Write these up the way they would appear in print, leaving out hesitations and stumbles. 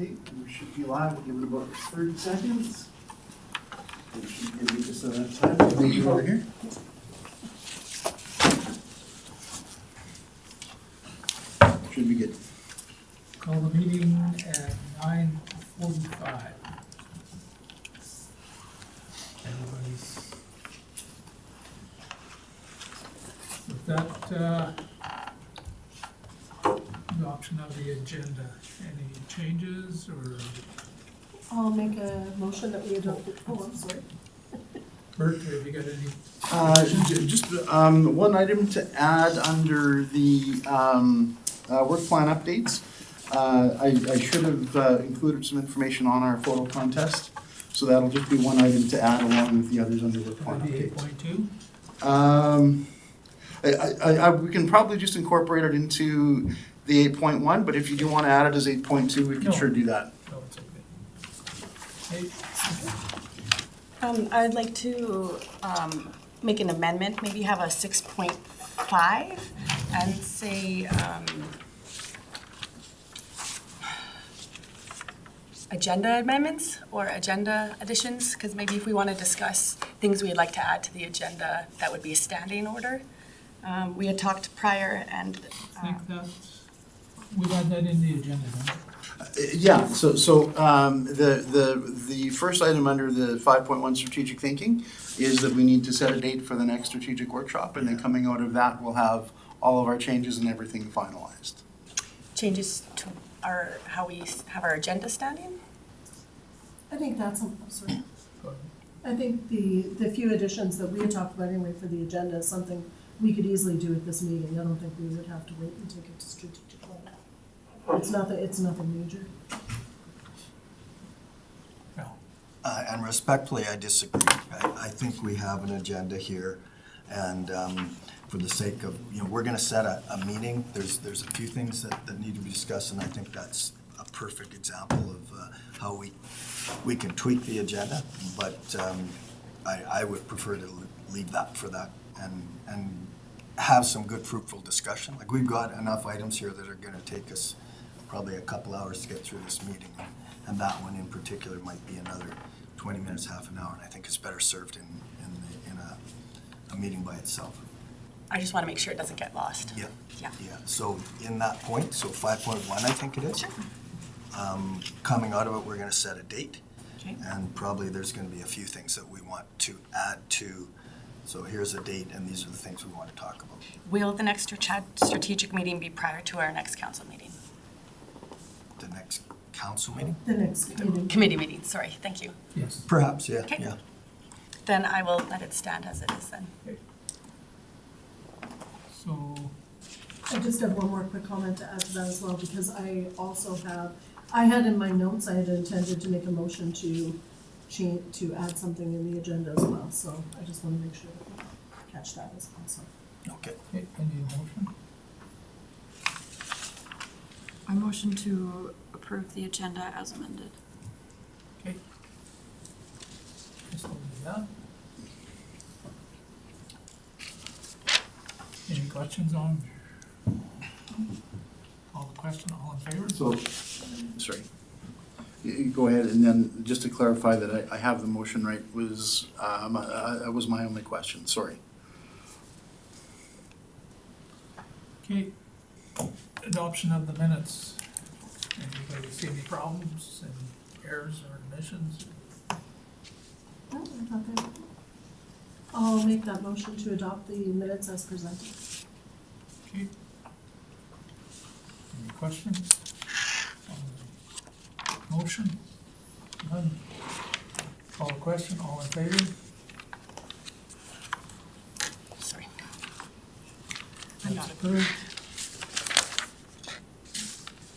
Okay, we should be live. We'll give it about 30 seconds. We should give you just enough time to move over here. Should be good. Call the meeting at 9:45. Everybody's. With that, adoption of the agenda, any changes or, I'll make a motion that we adopt it. Oh, I'm sorry. Bert, have you got any? Just one item to add under the work plan updates. I should have included some information on our photo contest, so that'll just be one item to add along with the others under work plan The updates. 8.2? We can probably just incorporate it into the 8.1, but if you do want to add it as 8.2, we can No. sure do that. No, it's okay. Hey, I'd like to make an amendment, maybe have a 6.5 and say agenda amendments or agenda additions, because maybe if we want to discuss things we'd like to add to the agenda, that would be a standing order. We had talked prior and I think that, we've had that in the agenda, don't Yeah, so the first item under the 5.1 strategic thinking is that we need to set a date for the next strategic workshop, and then coming out of that, we'll have all of our changes and everything finalized. changes to our, how we have our agenda standing. I think that's, I'm sorry. Go ahead. I think the few additions that we had talked about anyway for the agenda is something we could easily do at this meeting. I don't think we would have to wait and take it to strategic plan. It's nothing major. No. And respectfully, I disagree. I think we have an agenda here, and for the sake of, we're gonna set a meeting. There's a few things that need to be discussed, and I think that's a perfect example of how we can tweak the agenda, but I would prefer to leave that for that and have some good fruitful discussion. Like, we've got enough items here that are gonna take us probably a couple hours to get through this meeting, and that one in particular might be another 20 minutes, half an hour, and I think it's better served in a meeting by itself. I just want to make sure it doesn't get lost. Yeah. Yeah. Yeah, so in that point, so 5.1, I think it is. Coming out of it, we're gonna set a date, Okay. and probably there's gonna be a few things that we want to add to. So here's a date, and these are the things we want to talk about. Will the next strategic meeting be prior to our next council meeting? The next council meeting? The next meeting. Committee meeting, sorry, thank you. Yes. Perhaps, yeah, Okay. yeah. Then I will let it stand as it is then. Okay. So, I just have one more quick comment to add to that as well, because I had in my notes, I had intended to make a motion to add something in the agenda as well, so I just want to make sure that we catch that as well, so. Okay. okay, I need a motion. I motion to approve the agenda as amended. Okay. Just hold it down. Any questions on? All the question, all in favor? So, sorry. You go ahead, and then just to clarify that I have the motion right, was my only question, sorry. Okay, adoption of the minutes. Anybody see any problems and errors or omissions? Oh, I thought that. I'll make that motion to adopt the minutes as presented. Okay. Any questions on the motion? None. Call the question, all in favor? Sorry. I'm not That's approved.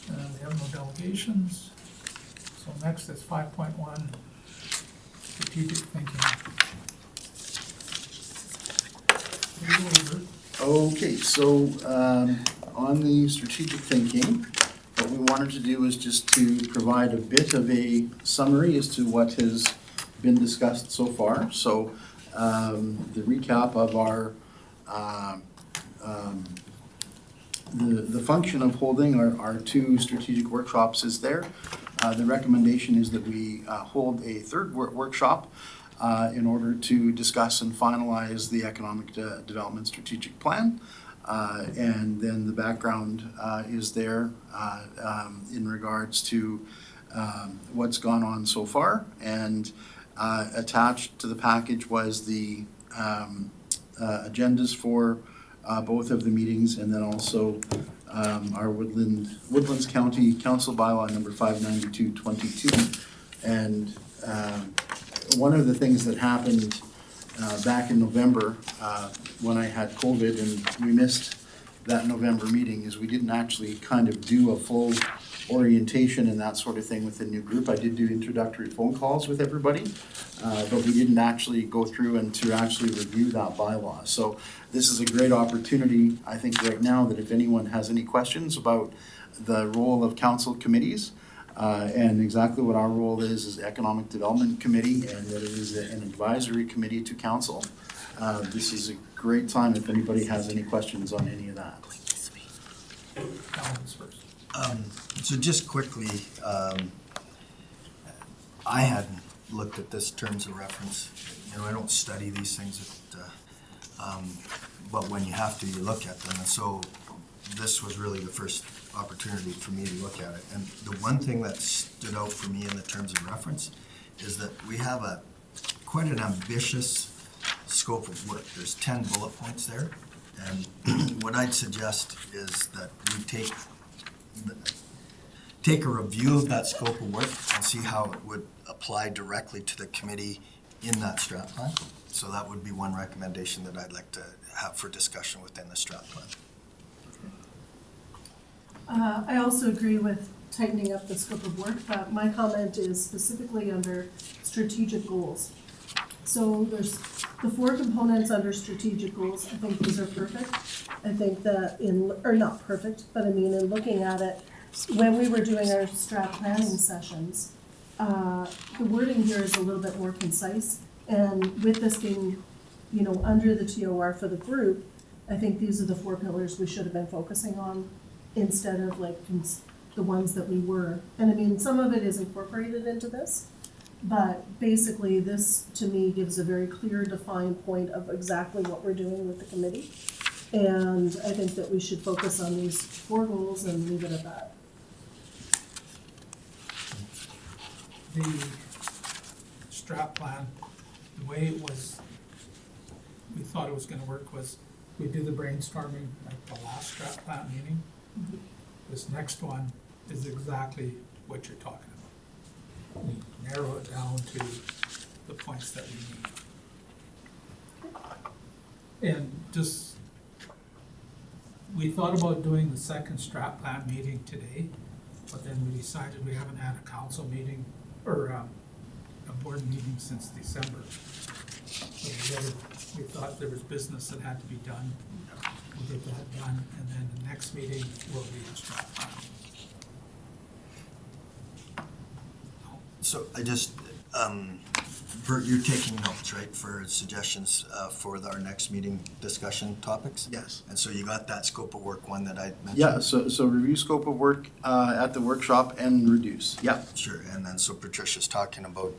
We have no delegations. So next is 5.1, strategic thinking. Here you go, Bert. Okay, so on the strategic thinking, what we wanted to do is just to provide a bit of a summary as to what has been discussed so far. So the recap of our the function of holding our two strategic workshops is there. the recommendation is that we hold a third workshop in order to discuss and finalize the economic development strategic plan. And then the background is there in regards to what's gone on so far. And attached to the package was the agendas for both of the meetings, and then also our Woodlands County Council bylaw number 59222. And one of the things that happened back in November when I had COVID and we missed that November meeting is we didn't actually kind of do a full orientation and that sort of thing with the new group. I did do introductory phone calls with everybody, but we didn't actually go through and to actually review that bylaw. So this is a great opportunity, I think, right now, that if anyone has any questions about the role of council committees and exactly what our role is Economic Development Committee, and that it is an advisory committee to council. This is a great time if anybody has any questions on any of that. Alan's first. So just quickly, I hadn't looked at this terms of reference. You know, I don't study these things, but when you have to, you look at them. And so this was really the first opportunity for me to look at it. And the one thing that stood out for me in the terms of reference is that we have quite an ambitious scope of work. There's 10 bullet points there. And what I'd suggest is that we take a review of that scope of work and see how it would apply directly to the committee in that strat plan. So that would be one recommendation that I'd like to have for discussion within the strat plan. I also agree with tightening up the scope of work, but my comment is specifically under strategic goals. So there's the 4 components under strategic goals. I think these are perfect. I think that or not perfect, but I mean, in looking at it, when we were doing our strat planning sessions, the wording here is a little bit more concise. And with this being, you know, under the TOR for the group, I think these are the 4 pillars we should have been focusing on instead of like the ones that we were. And I mean, some of it is incorporated into this, but basically this to me gives a very clear defined point of exactly what we're doing with the committee. And I think that we should focus on these 4 goals and leave it at that. The strat plan, the way it was, we thought it was gonna work was we do the brainstorming at the last strat plan meeting. This next one is exactly what you're talking about. We narrow it down to the points that we need. And just, we thought about doing the second strat plan meeting today, but then we decided we haven't had a council meeting or a board meeting since December. So we thought there was business that had to be done. We'll get that done, and then the next meeting will be the strat plan. So I just, Bert, you're taking notes, right, for suggestions for our next meeting discussion topics? Yes. And so you got that scope of work one that I mentioned? Yeah, so review scope of work at the workshop and reduce. Yeah. Sure, and then so Patricia's talking about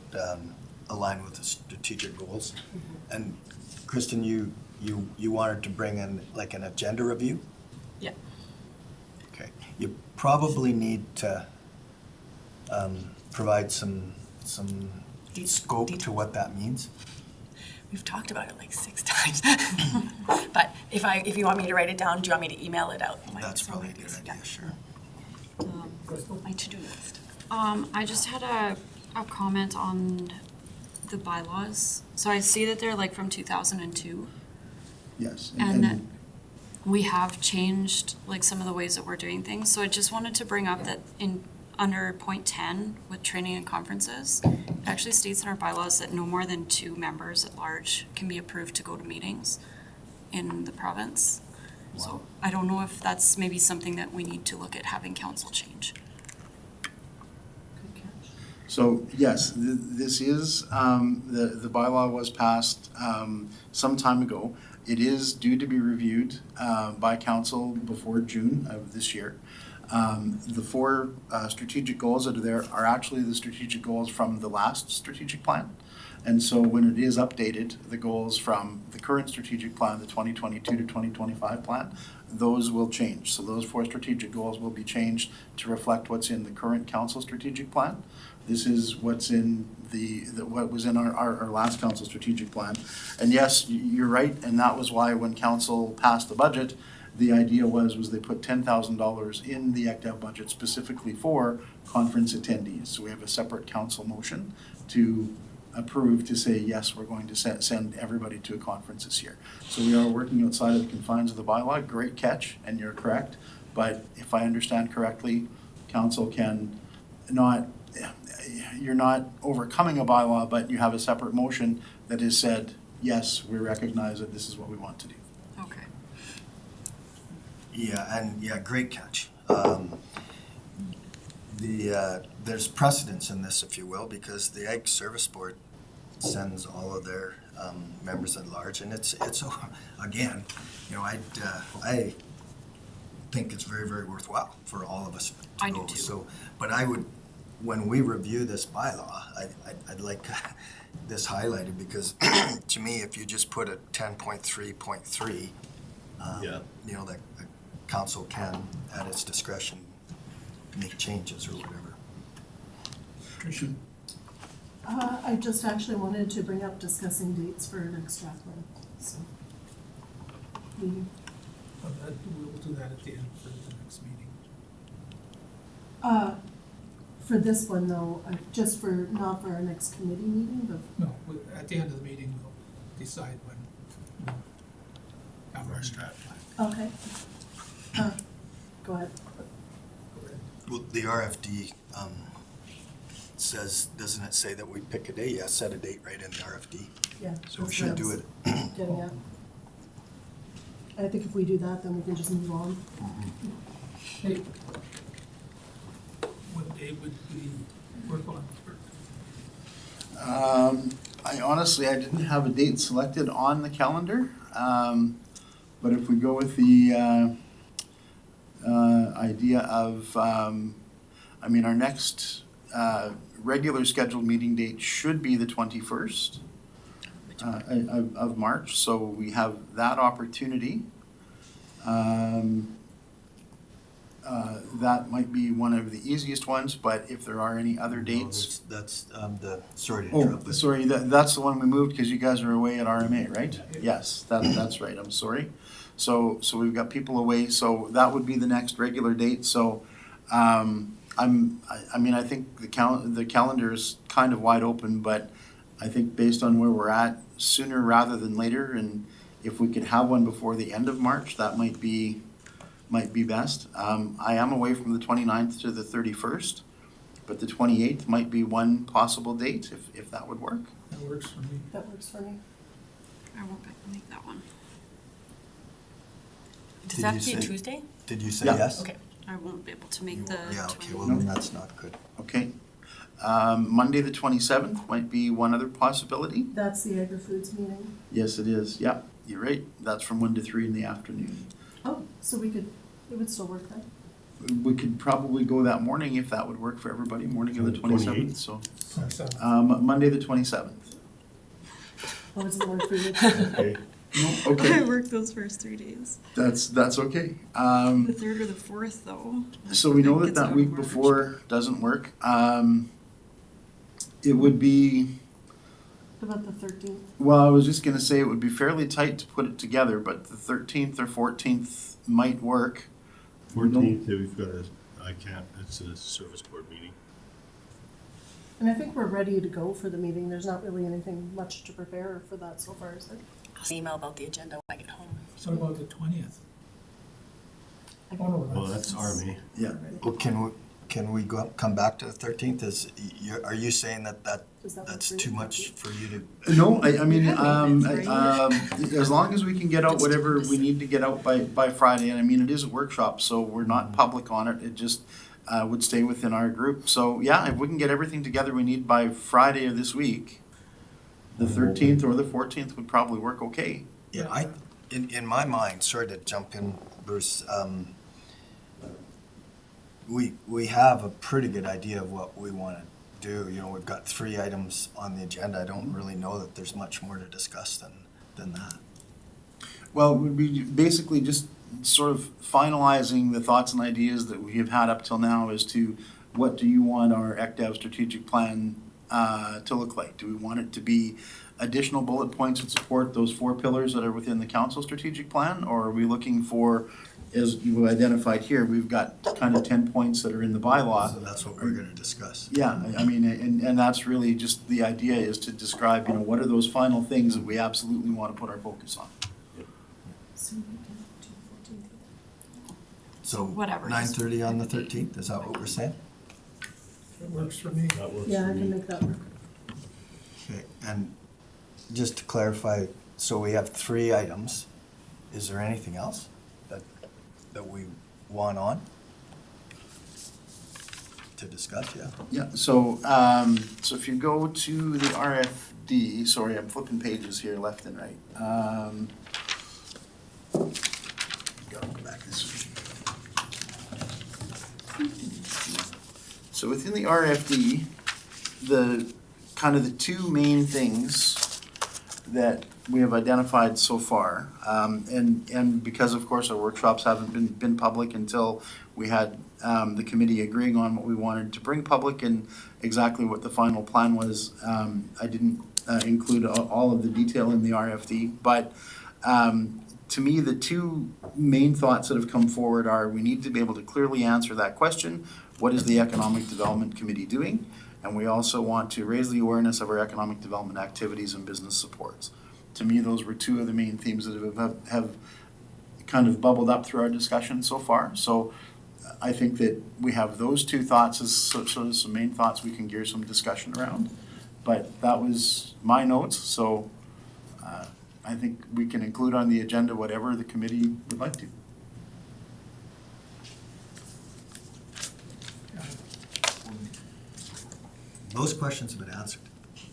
align with the strategic goals. And Kristen, you wanted to bring in like an agenda review? Yeah. Okay, you probably need to provide some scope to what that means. We've talked about it like 6 times. But if you want me to write it down, do you want me to email it out? That's probably a good idea, sure. My to-do list. I just had a comment on the bylaws. So I see that they're like from 2002, Yes. and that we have changed like some of the ways that we're doing things. So I just wanted to bring up that under point 10 with training and conferences, it actually states in our bylaws that no more than 2 members at large can be approved to go to meetings in the province. So I don't know if that's maybe something that we need to look at having council change. Good catch. So, yes, this is, the bylaw was passed some time ago. It is due to be reviewed by council before June of this year. The four strategic goals that are there are actually the strategic goals from the last strategic plan. And so when it is updated, the goals from the current strategic plan, the 2022 to 2025 plan, those will change. So those four strategic goals will be changed to reflect what's in the current council strategic plan. This is what's in what was in our last council strategic plan. And yes, you're right, and that was why when council passed the budget, the idea was they put $10,000 in the ECDAV budget specifically for conference attendees. So we have a separate council motion to approve to say, yes, we're going to send everybody to a conference this year. So we are working outside of the confines of the bylaw. Great catch, and you're correct. But if I understand correctly, council can not, you're not overcoming a bylaw, but you have a separate motion that has said, yes, we recognize that this is what we want to do. Okay. Yeah, and yeah, great catch. There's precedence in this, if you will, because the Ag Service Board sends all of their members at large, and it's again, you know, I think it's very, very worthwhile for all of us to I go. do too. So, but I would, when we review this bylaw, I'd like this highlighted, because to me, if you just put a 10.3.3, Yeah. you know, that the council can, at its discretion, make changes or whatever. Tricia, I just actually wanted to bring up discussing dates for next draft plan, so. We, we'll do that at the end for the next meeting. for this one though, just for, not for our next committee meeting, but No, at the end of the meeting, we'll decide when we'll have our strat plan. okay. Go ahead. Well, the RFD says, doesn't it say that we pick a day? Yeah, set a date right in the RFD. Yeah. So we that's should what I do was it. Getting at. I think if we do that, then we can just move on. Hey, what day would we work on? I honestly, I didn't have a date selected on the calendar, but if we go with the idea of, I mean, our next regular scheduled meeting date should be the 21st of March, so we have that opportunity. That might be one of the easiest ones, but if there are any other dates. That's sorry to Oh, interrupt. but- sorry, that's the one we moved because you guys are away at RMA, right? Yes, that's right, I'm sorry. So we've got people away, so that would be the next regular date, so, I mean, I think the calendar is kind of wide open, but I think based on where we're at, sooner rather than later, and if we could have one before the end of March, that might be best. I am away from the 29th to the 31st, but the 28th might be one possible date, if that would work. That works for me. That works for me. I won't be able to make that one. Does Did that you have to be a say- Tuesday? Did you say Yeah. yes? Okay. I won't be able to You make the won't- Yeah, okay, 20. well, then that's not good. Okay. Monday, the 27th might be one other possibility. That's the agri-foods meeting. Yes, it is. Yeah, you're right. That's from 1 to 3 in the afternoon. Oh, so it would still work then? We could probably go that morning if that would work for everybody, morning of the 27th, so. 27th. Monday, the 27th. Or does it work for you? Okay. No, okay, work those first 3 days. that's okay. The 3rd or the 4th, though. So we know that Gets out that of week March. before doesn't work. It would be, What about the 13th? well, I was just gonna say it would be fairly tight to put it together, but the 13th or 14th might work. 14th, we've got I can't, it's a service board meeting. And I think we're ready to go for the meeting. There's not really anything much to prepare for that so far, is there? I'll email about the agenda when I get home. So about the 20th? I Oh, no, Well, that's Army. Yeah. Well, can we come back to the 13th? Are you saying that Does that work that's for too you? much for you to? No, I mean, Yeah, as long as we can get out whatever we need to get out by Friday, and I mean, it is a workshop, so we're not public on it, it just would stay within our group. So, yeah, if we can get everything together we need by Friday of this week, the 13th or the 14th would probably work okay. we have a pretty good idea of what we want to do. You know, we've got 3 items on the agenda. I don't really know that there's much more to discuss than that. Well, it would be basically just sort of finalizing the thoughts and ideas that we have had up till now as to what do you want our ECDEV strategic plan to look like? Do we want it to be additional bullet points that support those 4 pillars that are within the council strategic plan? Or are we looking for, as you identified here, we've got kind of 10 points that are in the bylaw. So that's what we're going to discuss. Yeah, I mean, and that's really just the idea, is to describe, you know, what are those final things that we absolutely want to put our focus on. So Whatever. 9:30 on the 13th, is that what we're saying? It works for me. That works Yeah, for I can me. make that work. Okay, and just to clarify, so we have 3 items. Is there anything else that we want on to discuss? Yeah. Yeah, so, so if you go to the RFD, sorry, I'm flipping pages here left and right. Gotta go back this way. So within the RFD, the kind of the 2 main things that we have identified so far, and because of course our workshops haven't been public until we had the committee agreeing on what we wanted to bring public and exactly what the final plan was, I didn't include all of the detail in the RFD, but to me, the 2 main thoughts that have come forward are we need to be able to clearly answer that question, what is the Economic Development Committee doing? And we also want to raise the awareness of our economic development activities and business supports. To me, those were 2 of the main themes that have kind of bubbled up through our discussion so far. So I think that we have those 2 thoughts as sort of some main thoughts we can gear some discussion around. But that was my notes, so I think we can include on the agenda whatever the committee would like to. Those questions have been answered.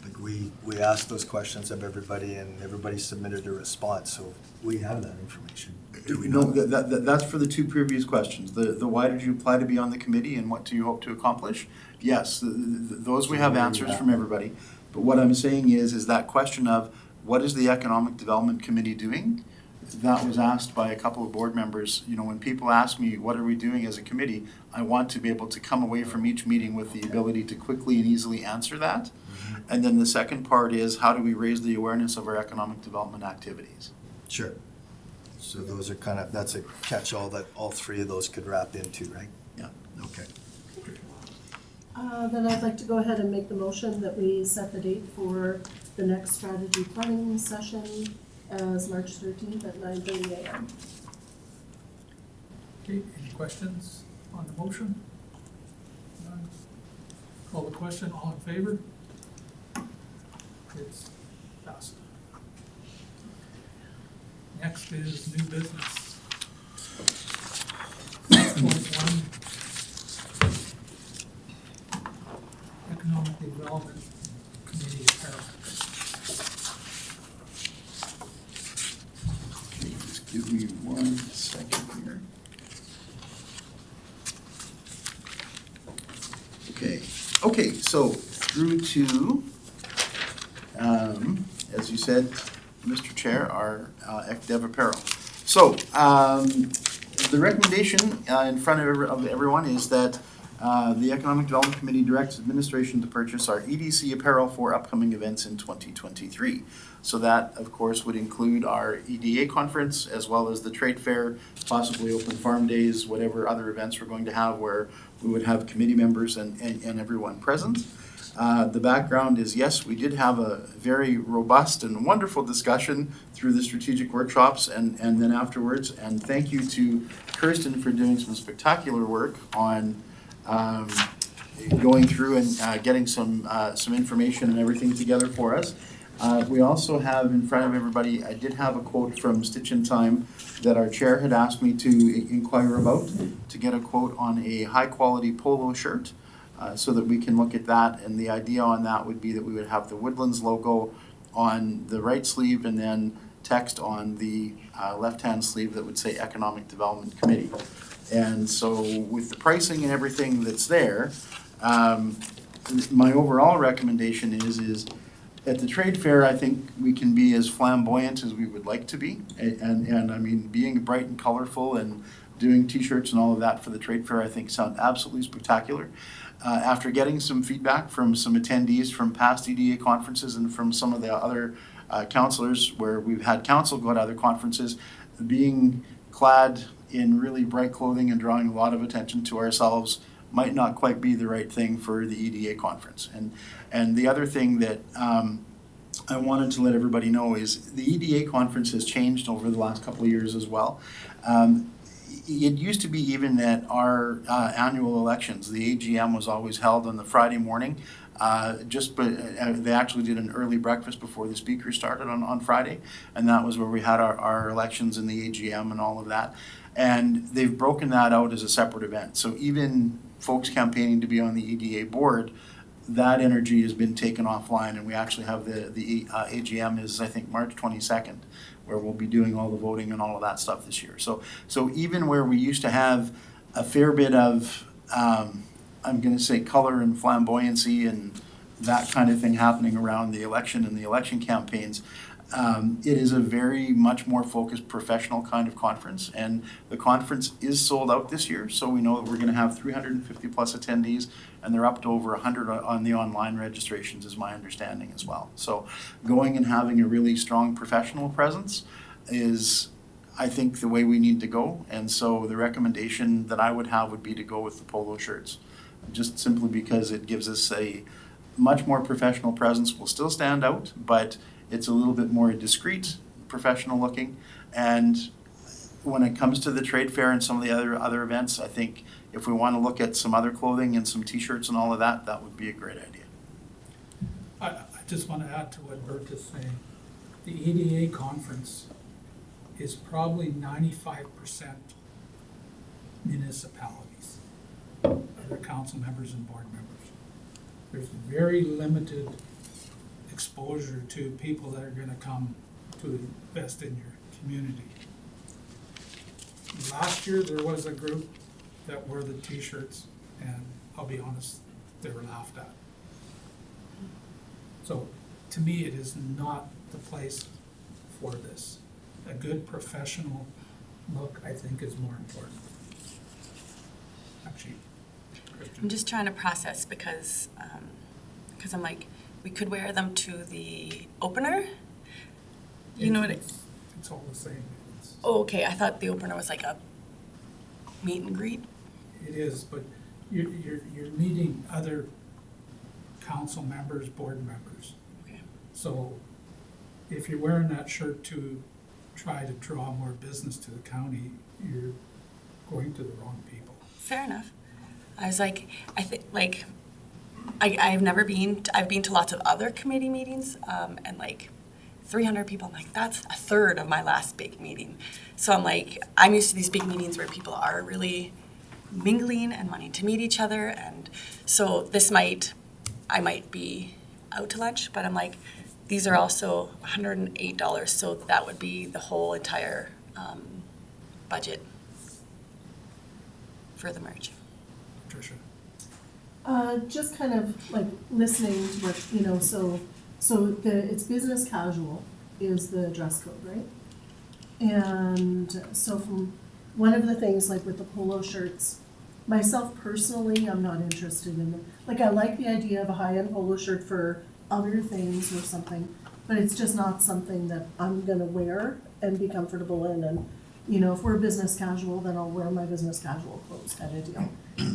Like we asked those questions of everybody and everybody submitted a response, so we have that information. Do we No, know? that's for the 2 previous questions. The why did you apply to be on the committee and what do you hope to accomplish? Yes, those we have answers from everybody. But what I'm saying is that question of what is the Economic Development Committee doing? That was asked by a couple of board members. You know, when people ask me, what are we doing as a committee? I want to be able to come away from each meeting with the ability to quickly and easily answer that. And then the second part is, how do we raise the awareness of our economic development activities? Sure. So those are kind of, that's a catch-all that all 3 of those could wrap into, right? Yeah. Okay. Then I'd like to go ahead and make the motion that we set the date for the next strategy planning session as March 13th at 9:30 a.m. Okay, any questions on the motion? None. Call the question, all in favor? It's passed. Next is new business. 6.1. Economic Development Committee apparel. Okay, just give me 1 second here. Okay, so through to, as you said, Mr. Chair, our ECDEV apparel. So, the recommendation in front of everyone is that the Economic Development Committee directs administration to purchase our EDC apparel for upcoming events in 2023. So that, of course, would include our EDA conference as well as the trade fair, possibly open farm days, whatever other events we're going to have where we would have committee members and everyone present. The background is, yes, we did have a very robust and wonderful discussion through the strategic workshops and then afterwards. And thank you to Kirsten for doing some spectacular work on going through and getting some information and everything together for us. We also have in front of everybody, I did have a quote from Stitch in Time that our chair had asked me to inquire about, to get a quote on a high-quality polo shirt so that we can look at that. And the idea on that would be that we would have the Woodlands logo on the right sleeve and then text on the left-hand sleeve that would say Economic Development Committee. And so with the pricing and everything that's there, my overall recommendation is at the trade fair, I think we can be as flamboyant as we would like to be. And I mean, being bright and colorful and doing t-shirts and all of that for the trade fair, I think sound absolutely spectacular. After getting some feedback from some attendees from past EDA conferences and from some of the other counselors where we've had council go to other conferences, being clad in really bright clothing and drawing a lot of attention to ourselves might not quite be the right thing for the EDA conference. And the other thing that I wanted to let everybody know is the EDA conference has changed over the last couple of years as well. It used to be even that our annual elections, the AGM was always held on the Friday morning. They actually did an early breakfast before the speakers started on Friday, and that was where we had our elections in the AGM and all of that. And they've broken that out as a separate event. So even folks campaigning to be on the EDA board, that energy has been taken offline, and we actually have the AGM is, I think, March 22nd, where we'll be doing all the voting and all of that stuff this year. So even where we used to have a fair bit of, I'm going to say, color and flamboyancy and that kind of thing happening around the election and the election campaigns, it is a very much more focused professional kind of conference, and the conference is sold out this year, so we know that we're going to have 350 plus attendees, and they're up to over 100 on the online registrations is my understanding as well. So going and having a really strong professional presence is, I think, the way we need to go, and so the recommendation that I would have would be to go with the polo shirts, just simply because it gives us a much more professional presence. We'll still stand out, but it's a little bit more discreet, professional looking. And when it comes to the trade fair and some of the other events, I think if we want to look at some other clothing and some t-shirts and all of that, that would be a great idea. I just want to add to what Bert is saying. The EDA conference is probably 95% municipalities, other council members and board members. There's very limited exposure to people that are going to come to invest in your community. Last year, there was a group that wore the t-shirts, and I'll be honest, they were laughed at. So, to me, it is not the place for this. A good professional look, I think, is more important. Actually, Christian. I'm just trying to process because I'm like, we could wear them to the opener. You know what? It's all the same. Oh, okay. I thought the opener was like a meet and greet. It is, but you're meeting other council members, board members. Okay. So if you're wearing that shirt to try to draw more business to the county, you're going to the wrong people. Fair enough. I was like, I think like, I've never been. I've been to lots of other committee meetings, and like 300 people. I'm like, that's a third of my last big meeting. So I'm like, I'm used to these big meetings where people are really mingling and wanting to meet each other, and so I might be out to lunch, but I'm like, these are also $108, so that would be the whole entire budget for the merch. Tricia. Just kind of like listening to what, it's business casual is the dress code, right? And so from one of the things, like with the polo shirts, myself personally, I'm not interested in them. Like, I like the idea of a high-end polo shirt for other things or something, but it's just not something that I'm gonna wear and be comfortable in. And, if we're business casual, then I'll wear my business casual clothes kind of deal.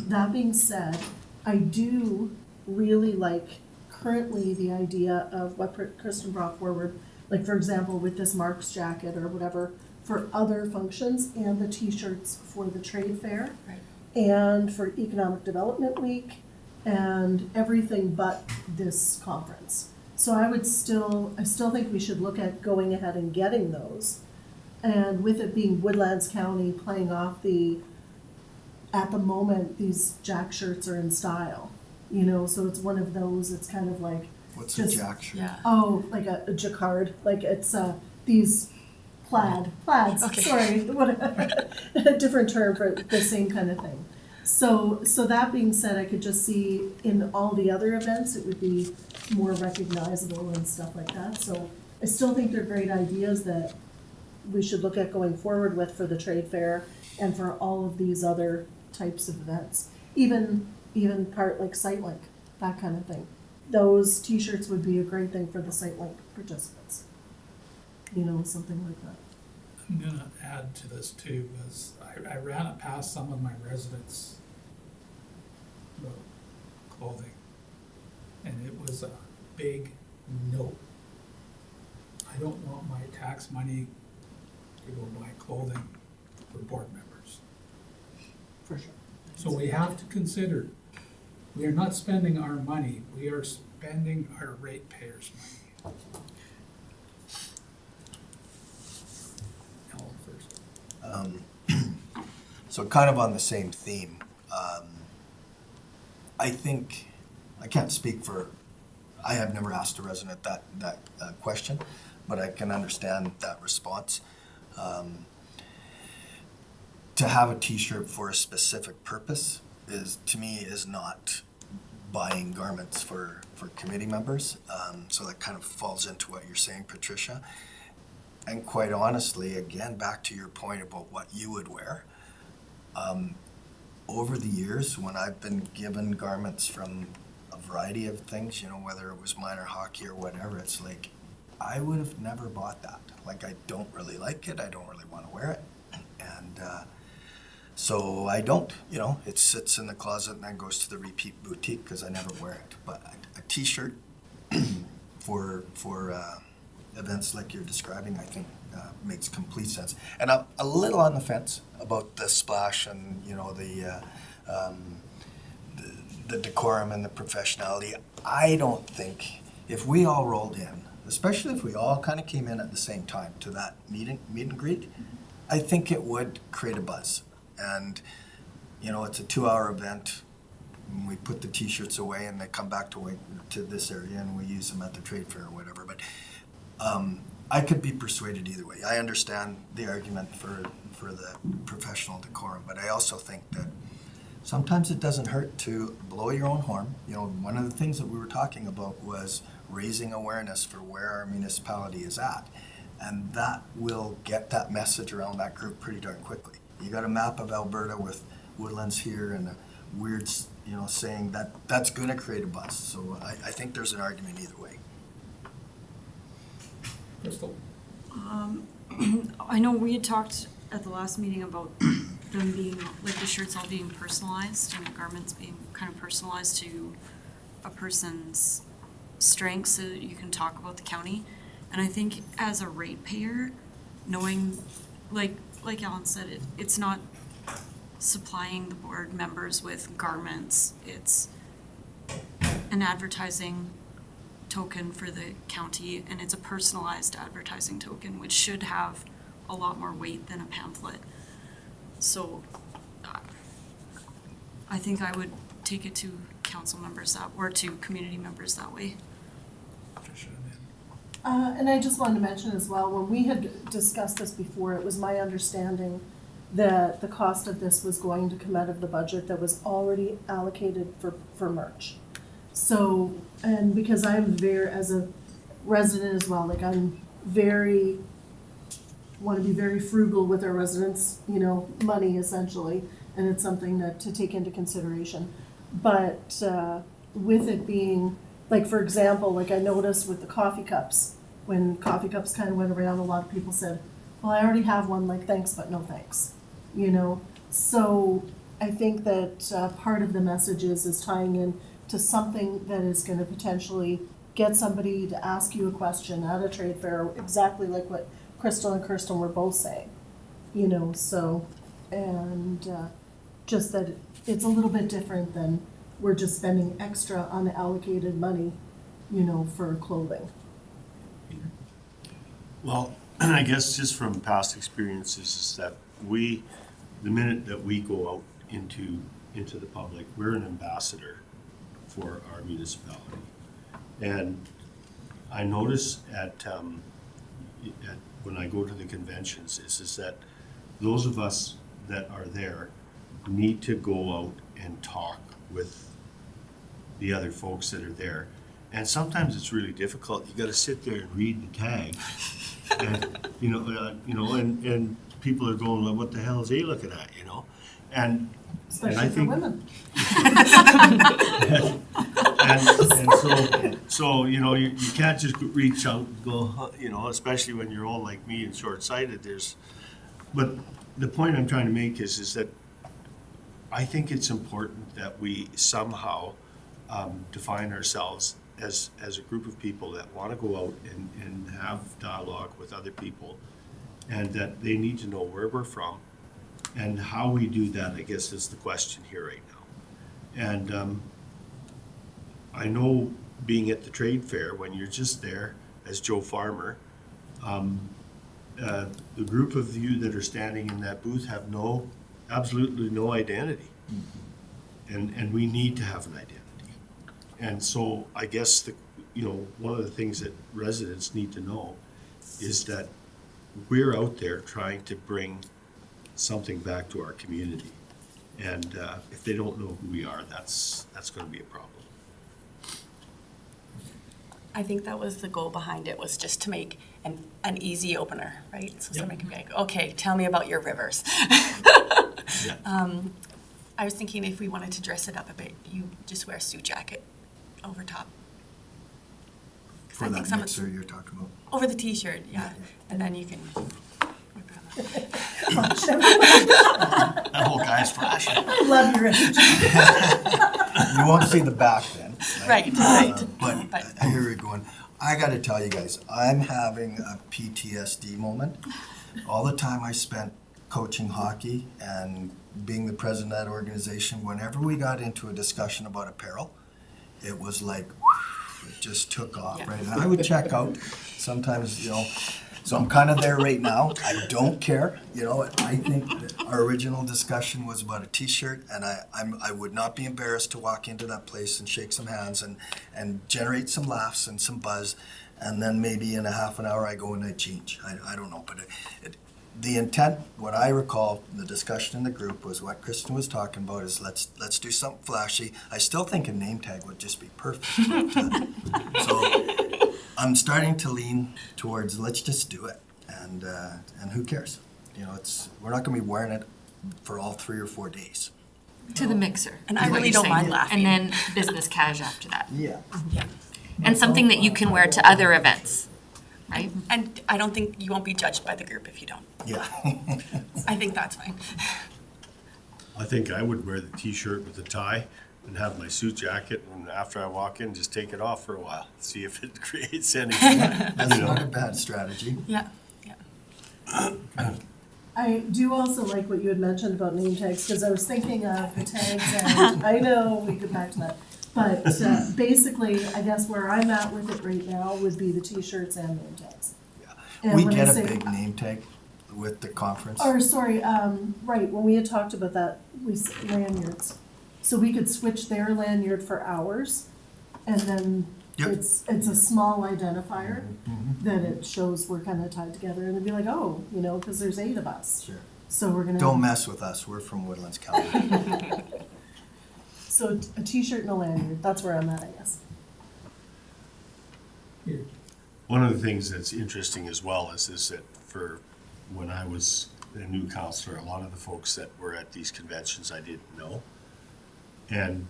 That being said, I do really like currently the idea of what Kristen brought forward, like for example, with this Mark's jacket or whatever, for other functions, and the t-shirts for the trade fair. Right. And for Economic Development Week, and everything but this conference. So I still think we should look at going ahead and getting those. And with it being Woodlands County playing off at the moment, these jack shirts are in style, so it's one of those, it's kind of like. What's a jack shirt? Yeah. Oh, like a jacquard, like it's these plaids, Okay. sorry, what, a different term for the same kind of thing. So that being said, I could just see in all the other events, it would be more recognizable and stuff like that. So I still think they're great ideas that we should look at going forward with for the trade fair and for all of these other types of events. Even part like SiteLink, that kind of thing. Those t-shirts would be a great thing for the SiteLink participants. You know, something like that. I'm gonna add to this too, was I ran it past some of my residents' clothing, and it was a big no. I don't want my tax money to go buy clothing for board members. For sure. So we have to consider, we are not spending our money, we are spending our ratepayers' money. Ellen first. So kind of on the same theme, I think, I can't speak for, I have never asked a resident that question, but I can understand that response. To have a t-shirt for a specific purpose is, to me, is not buying garments for committee members. So that kind of falls into what you're saying, Patricia. And quite honestly, again, back to your point about what you would wear, over the years, when I've been given garments from a variety of things, you know, whether it was minor hockey or whatever, it's like, I would have never bought that. Like, I don't really like it, I don't really want to wear it. And so I don't, you know, it sits in the closet and then goes to the repeat boutique because I never wear it. But a t-shirt for events like you're describing, I think makes complete sense. And I'm a little on the fence about the splash and, you know, the decorum and the professionality. I don't think, if we all rolled in, especially if we all kind of came in at the same time to that meet and greet, I think it would create a buzz. And, you know, it's a 2-hour event. We put the t-shirts away and they come back to this area and we use them at the trade fair or whatever. But I could be persuaded either way. I understand the argument for the professional decorum, but I also think that sometimes it doesn't hurt to blow your own horn. You know, one of the things that we were talking about was raising awareness for where our municipality is at. And that will get that message around that group pretty darn quickly. You got a map of Alberta with woodlands here and a weird, you know, saying that's going to create a buzz. So I think there's an argument either way. Crystal? I know we had talked at the last meeting about them being, like the shirts all being personalized and the garments being kind of personalized to a person's strengths so that you can talk about the county. And I think as a ratepayer, knowing, like Alan said, it's not supplying the board members with garments. It's an advertising token for the county, and it's a personalized advertising token, which should have a lot more weight than a pamphlet. So I think I would take it to council members or to community members that way. Patricia, and then And I just wanted to mention as well, when we had discussed this before, it was my understanding that the cost of this was going to come out of the budget that was already allocated for merch. So, and because I'm very, as a resident as well, like I'm very, want to be very frugal with our residents, you know, money essentially, and it's something that to take into consideration. But with it being, like for example, like I noticed with the coffee cups, when coffee cups kind of went around, a lot of people said, well, I already have one, like thanks, but no thanks, you know? So I think that part of the message is tying in to something that is gonna potentially get somebody to ask you a question at a trade fair, exactly like what Crystal and Kirsten were both saying, you know, so, and just that it's a little bit different than we're just spending extra unallocated money, you know, for clothing. Well, I guess just from past experiences is that the minute that we go out into the public, we're an ambassador for our municipality. And I notice at when I go to the conventions is that those of us that are there need to go out and talk with the other folks that are there. And sometimes it's really difficult. You gotta sit there and read the tag. And, and people are going, well, what the hell is he looking at, And Especially I for think- women. and so you can't just reach out and go, huh, especially when you're all like me and short-sighted. But the point I'm trying to make is that I think it's important that we somehow define ourselves as a group of people that want to go out and have dialogue with other people, and that they need to know where we're from. And how we do that, I guess, is the question here right now. And I know being at the trade fair, when you're just there as Joe Farmer, the group of you that are standing in that booth have absolutely no identity. And we need to have an identity. And so I guess one of the things that residents need to know is that we're out there trying to bring something back to our community. And if they don't know who we are, that's going to be a problem. I think that was the goal behind it, was just to make an easy opener, right? So somebody can be like, okay, tell me about your rivers. Yeah. I was thinking if we wanted to dress it up a bit, you just wear a suit jacket over top. 'Cause For I think that some mixer you're talking about. over the t-shirt, yeah, and then you can. That whole guy's flashing. I love your energy. You won't see the back then. Right. But I hear you're going. I got to tell you guys, I'm having a PTSD moment. All the time I spent coaching hockey and being the president of that organization, whenever we got into a discussion about apparel, it was like, it just took off, Yeah. right? And I would check out sometimes, so I'm kind of there right now. I don't care, I think that our original discussion was about a t-shirt, and I would not be embarrassed to walk into that place and shake some hands and generate some laughs and some buzz, and then maybe in a half an hour I go and I change. I don't know, but the intent, what I recall, the discussion in the group was what Kristen was talking about is let's do something flashy. I still think a name tag would just be perfect. So I'm starting to lean towards let's just do it, and who cares? We're not going to be wearing it for all 3 or 4 days. To the mixer. And is I what really you're don't saying. mind laughing. And then business cash after that. Yeah. And something that you can wear to other events, right? And I don't think you won't be judged by the group if you don't. Yeah. I think that's fine. I think I would wear the t-shirt with the tie and have my suit jacket, and after I walk in, just take it off for a while, see if it creates anything. That's not a bad strategy. Yeah. I do also like what you had mentioned about name tags, because I was thinking of the tags, and I know we get back to that. But basically, I guess where I'm at with it right now would be the t-shirts and name tags. And We when I get a say- big name tag with the conference. Or, sorry, right, when we had talked about that, lanyards. So we could switch their lanyard for ours, and then Yep. it's a small identifier Mhm. that it shows we're kind of tied together, and it'd be like, oh, because there's 8 of us. Sure. So we're gonna. Don't mess with us, we're from Woodlands County. So a t-shirt and a lanyard, that's where I'm at, I guess. Here. One of the things that's interesting as well is that for when I was a new counselor, a lot of the folks that were at these conventions I didn't know. And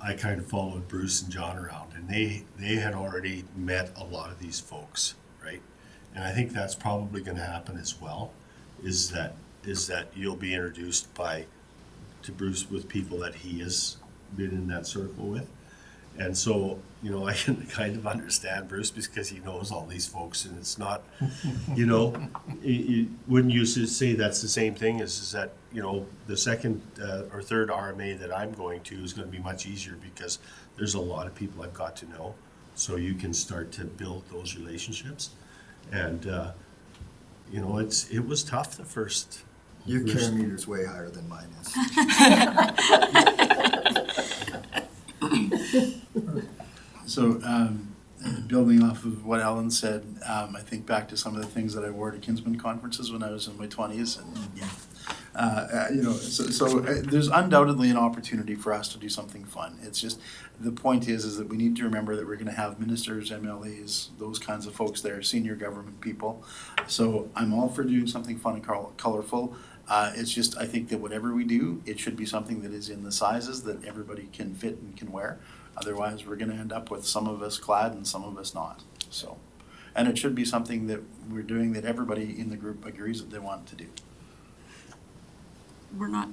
I kind of followed Bruce and John around, and they had already met a lot of these folks, right? And I think that's probably going to happen as well, is that you'll be introduced to Bruce with people that he has been in that circle with. And so, I can kind of understand Bruce because he knows all these folks, and it's not, wouldn't you say that's the same thing is that, the second or third RMA that I'm going to is going to be much easier because there's a lot of people I've got to know. So you can start to build those relationships. And, it was tough the first. Your care meter's way higher than mine is. So, building off of what Ellen said. I think back to some of the things that I wore to Kinsman conferences when I was in my 20s, and you know, so there's undoubtedly an opportunity for us to do something fun. It's just the point is that we need to remember that we're going to have ministers, MLAs, those kinds of folks there, senior government people. So I'm all for doing something fun and colorful. It's just, I think that whatever we do, it should be something that is in the sizes that everybody can fit and can wear. Otherwise, we're gonna end up with some of us clad and some of us not, so. And it should be something that we're doing that everybody in the group agrees that they want to do. We're not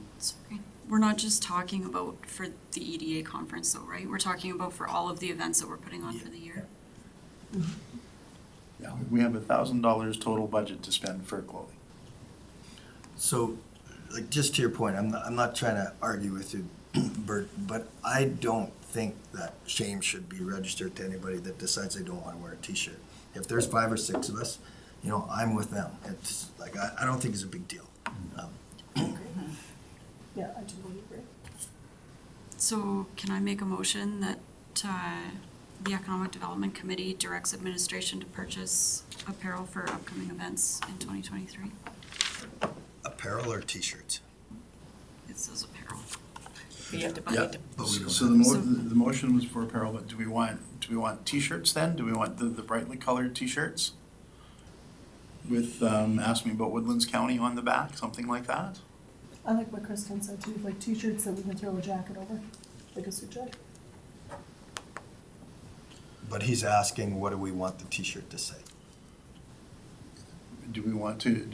just talking about for the EDA conference though, right? We're talking about for all of the events that we're putting on for the year. Yeah, we have $1,000 total budget to spend for clothing. So, like, just to your point, I'm not trying to argue with you, Bert, but I don't think that shame should be registered to anybody that decides they don't want to wear a t-shirt. If there's 5 or 6 of us, you know, I'm with them. It's like, I don't think it's a big deal. Yeah, I totally agree. So can I make a motion that the Economic Development Committee directs administration to purchase apparel for upcoming events in 2023? Apparel or t-shirts? It says apparel. You have to buy Yeah. it. But we don't So have the motion was for apparel, but do we want t-shirts then? Do we want the brightly colored t-shirts? With, ask me about Woodlands County on the back, something like that? I like what Kristen said too, like t-shirts that we can throw a jacket over, like a suit jacket. But he's asking, what do we want the t-shirt to say? Do we want to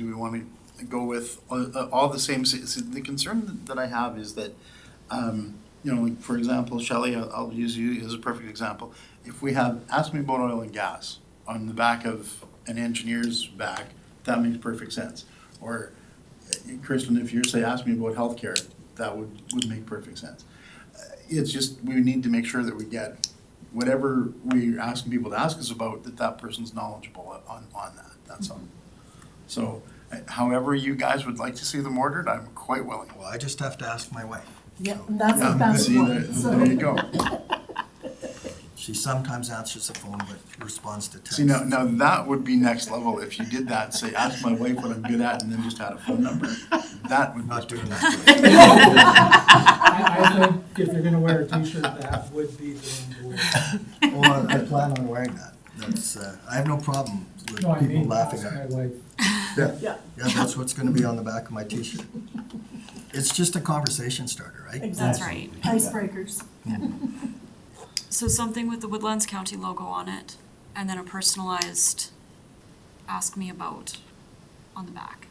go with all the same? So the concern that I have is that, you know, like for example, Shelley, I'll use you as a perfect example. If we have ask me about oil and gas on the back of an engineer's bag, that makes perfect sense. Or Kristen, if you're say ask me about healthcare, that would make perfect sense. It's just we need to make sure that we get whatever we're asking people to ask us about, that person's knowledgeable on that. That's all. So, however you guys would like to see them ordered, I'm quite willing. Well, I just have to ask my wife. Yeah, and that's the Yeah, best see, one, so. there you go. She sometimes answers the phone, but responds to text. See, now that would be next level if you did that, say, ask my wife what I'm good at, and then just had a phone number. That would Not be doing that. I think if you're gonna wear a t-shirt, that would be the one to wear. Well, I plan on wearing that. That's, I have no problem with No, I people mean, laughing ask at my me. wife. Yeah, Yeah, yeah, that's what's gonna be on the back of my t-shirt. It's just a conversation starter, right? That's exactly. right. Icebreakers. So something with the Woodlands County logo on it, and then a personalized ask me about on the back.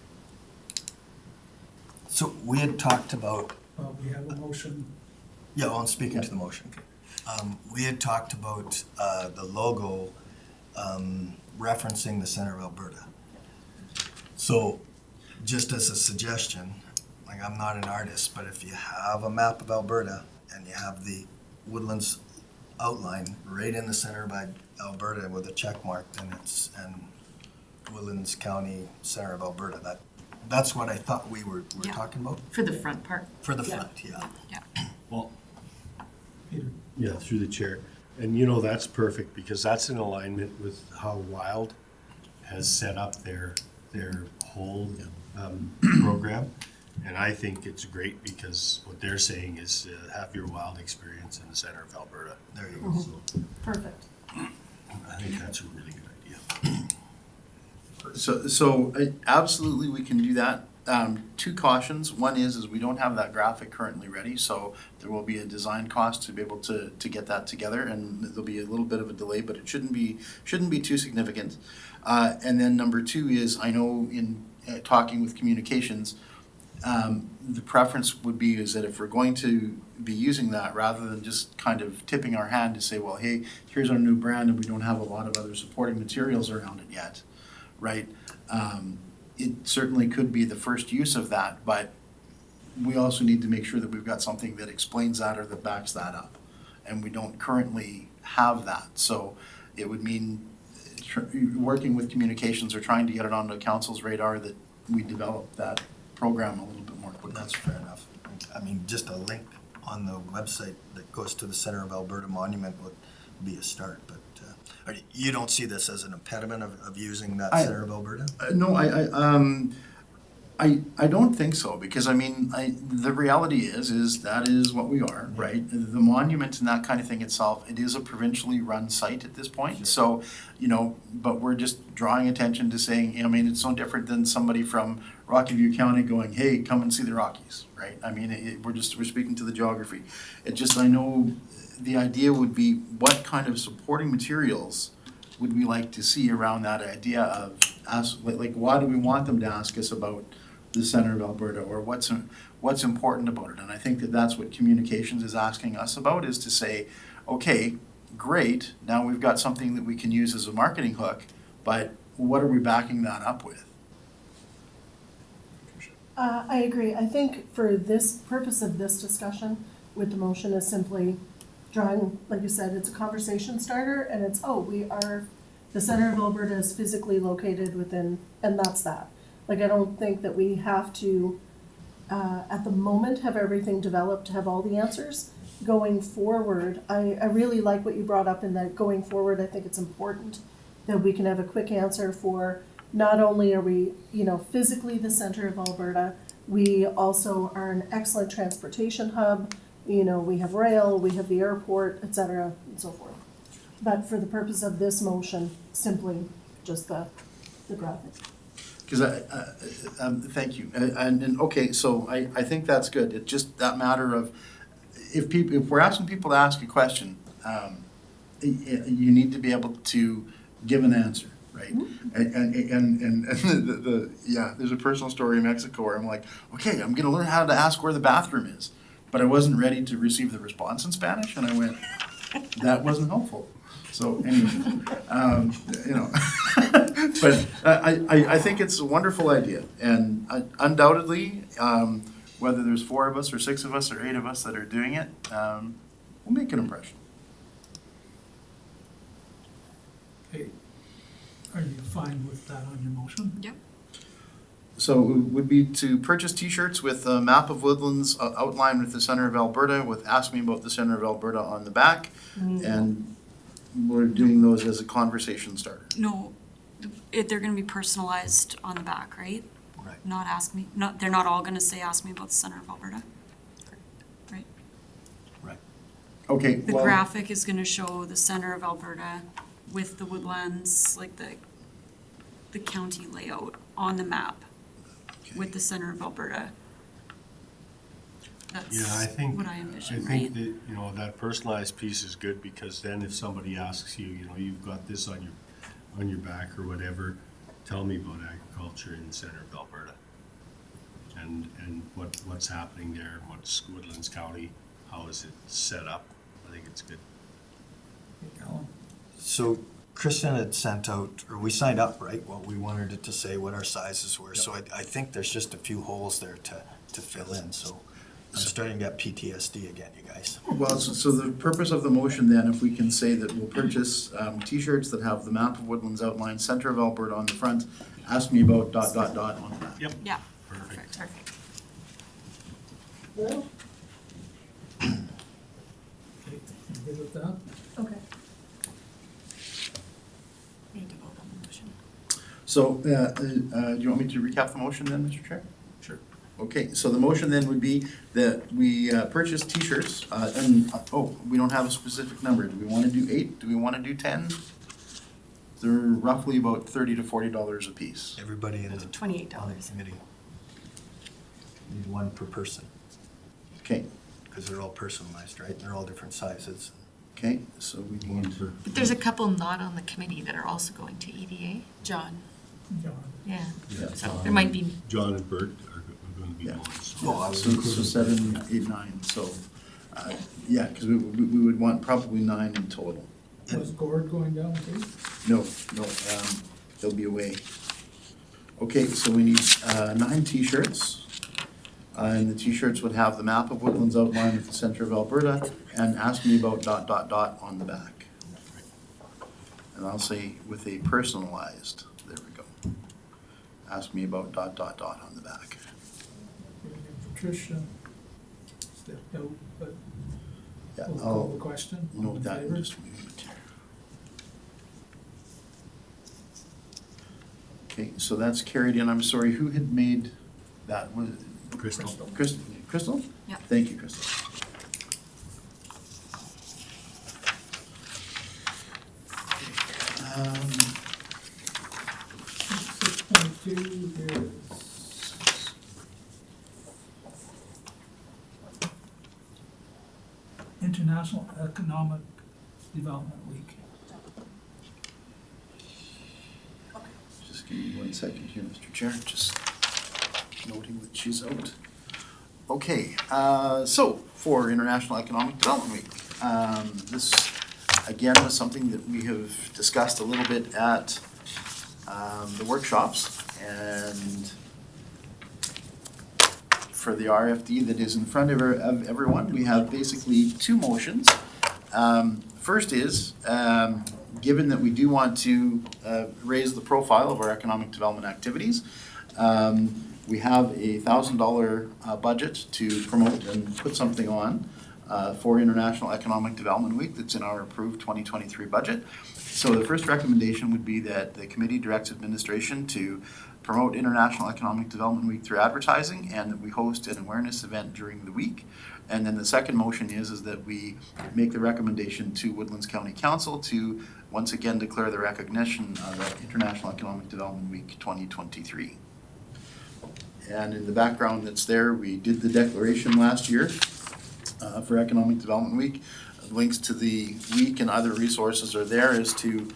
So we had talked about, We have a motion. yeah, well, I'm speaking to the motion. We had talked about the logo referencing the center of Alberta. So just as a suggestion, like I'm not an artist, but if you have a map of Alberta and you have the Woodlands outline right in the center by Alberta with a check mark, then it's, and Woodlands County, center of Alberta, that's what I thought we were Yeah. talking about, For the front part. for the front, yeah. Well, Peter. yeah, through the chair. And you know, that's perfect because that's in alignment with how Wild has set up their whole program. And I think it's great because what they're saying is have your Wild experience in the center of Alberta. There you go. So Perfect. I think that's a really good idea. So absolutely we can do that. 2 cautions. One is we don't have that graphic currently ready, so there will be a design cost to be able to get that together, and there'll be a little bit of a delay, but it shouldn't be too significant. And then number 2 is I know in talking with communications, the preference would be is that if we're going to be using that, rather than just kind of tipping our hand to say, well, hey, here's our new brand and we don't have a lot of other supporting materials around it yet, right? It certainly could be the first use of that, but we also need to make sure that we've got something that explains that or that backs that up. And we don't currently have that. So it would mean working with communications or trying to get it onto council's radar that we develop that program a little bit more quickly. That's fair enough. I mean, just a link on the website that goes to the Center of Alberta Monument would be a start, but You don't see this as an impediment of using that I- center of Alberta? No, I don't think so, because I mean, the reality is that is what we are, right? The monument and that kind of thing itself, it is a provincially run site at this point, so, you know, but we're just drawing attention to saying, I mean, it's no different than somebody from Rocky View County going, hey, come and see the Rockies, right? I mean, we're speaking to the geography. It just, I know, the idea would be, what kind of supporting materials would we like to see around that idea of, like, why do we want them to ask us about the center of Alberta, or what's important about it? And I think that that's what communications is asking us about, is to say, okay, great, now we've got something that we can use as a marketing hook, but what are we backing that up with? I agree. I think for this purpose of this discussion, with the motion is simply drawing, like you said, it's a conversation starter, and it's, the center of Alberta is physically located within, and that's that. Like, I don't think that we have to, at the moment, have everything developed to have all the answers. Going forward, I really like what you brought up in that going forward, I think it's important that we can have a quick answer for, not only are we, physically the center of Alberta, we also are an excellent transportation hub. We have rail, we have the airport, et cetera, and so forth. But for the purpose of this motion, simply just the graphic. Because thank you, and okay, so I think that's good. It's just that matter of, if we're asking people to ask a question, you need to be able to give an answer, right? And there's a personal story in Mexico where I'm like, okay, I'm gonna learn how to ask where the bathroom is, but I wasn't ready to receive the response in Spanish, and I went, that wasn't helpful. So anyway, but I think it's a wonderful idea, and undoubtedly, whether there's 4 of us or 6 of us or 8 of us that are doing it, we'll make an impression. Okay, are you fine with that on your motion? Yep. So it would be to purchase T-shirts with a map of woodlands outlined with the center of Alberta, with "Ask Me About the Center of Alberta" on the back, and we're doing those as a conversation starter. No, they're gonna be personalized on the back, right? Right. Not ask me, they're not all gonna say, ask me about the center of Alberta. Right? Right. Okay, The well, graphic is gonna show the center of Alberta with the woodlands, like the county layout on the map with the center of Alberta. Yeah, I That's think, what I I envision, think right? that, that personalized piece is good, because then if somebody asks you, you've got this on your back or whatever, tell me about agriculture in the center of Alberta. And what's happening there, and what's Woodlands County, how is it set up? I think it's good. Alan? So Kristen had sent out, or we signed up, right, what we wanted it to say, what our sizes were. So I think there's just a few holes there to fill in, so I'm starting to get PTSD again, you guys. well, so the purpose of the motion then, if we can say that we'll purchase T-shirts that have the map of woodlands outlined, center of Alberta on the front, "Ask Me About ... on the back. Yep. Yeah. Perfect. Perfect. Okay, you good with that? Okay. We need to vote on the motion. So, do you want me to recap the motion then, Mr. Chair? Sure. Okay, so the motion then would be that we purchase T-shirts, we don't have a specific number. Do we want to do 8? Do we want to do 10? They're roughly about $30 to $40 a piece. Everybody in the $28. on the committee. Need one per person, Okay, because they're all personalized, right? They're all different sizes. okay, so we need, But there's a couple not on the committee that are also going to EDA. John. John? Yeah. Yeah. So there might be, John and Bert are going to be Yeah. going. So. Oh, I was so including 7, 8, 9, so, yeah, because we would want probably 9 in total. Was Gord going down too? No, they'll be away. Okay, so we need 9 T-shirts. And the T-shirts would have the map of woodlands outlined at the center of Alberta and "Ask Me About ... on the back. And I'll say with a personalized, there we go. "Ask Me About ... on the back. Patricia stepped out, but Yeah, we'll call the question. All note in that in favor? just a moment here. Okay, so that's carried in. I'm sorry, who had made that? Was it Crystal. Crystal? Yeah. Thank you, Crystal. Um, 6.2 is International Economic Development Week. Just give me 1 second here, Mr. Chair, just noting that she's out. Okay, so for International Economic Development Week, this again was something that we have discussed a little bit at the workshops, and for the RFD that is in front of everyone, we have basically two motions. First is, given that we do want to raise the profile of our economic development activities, we have a $1,000 budget to promote and put something on for International Economic Development Week that's in our approved 2023 budget. So the first recommendation would be that the committee directs administration to promote International Economic Development Week through advertising, and that we host an awareness event during the week. And then the second motion is that we make the recommendation to Woodlands County Council to once again declare the recognition of International Economic Development Week 2023. And in the background that's there, we did the declaration last year for Economic Development Week. Links to the week and other resources are there as to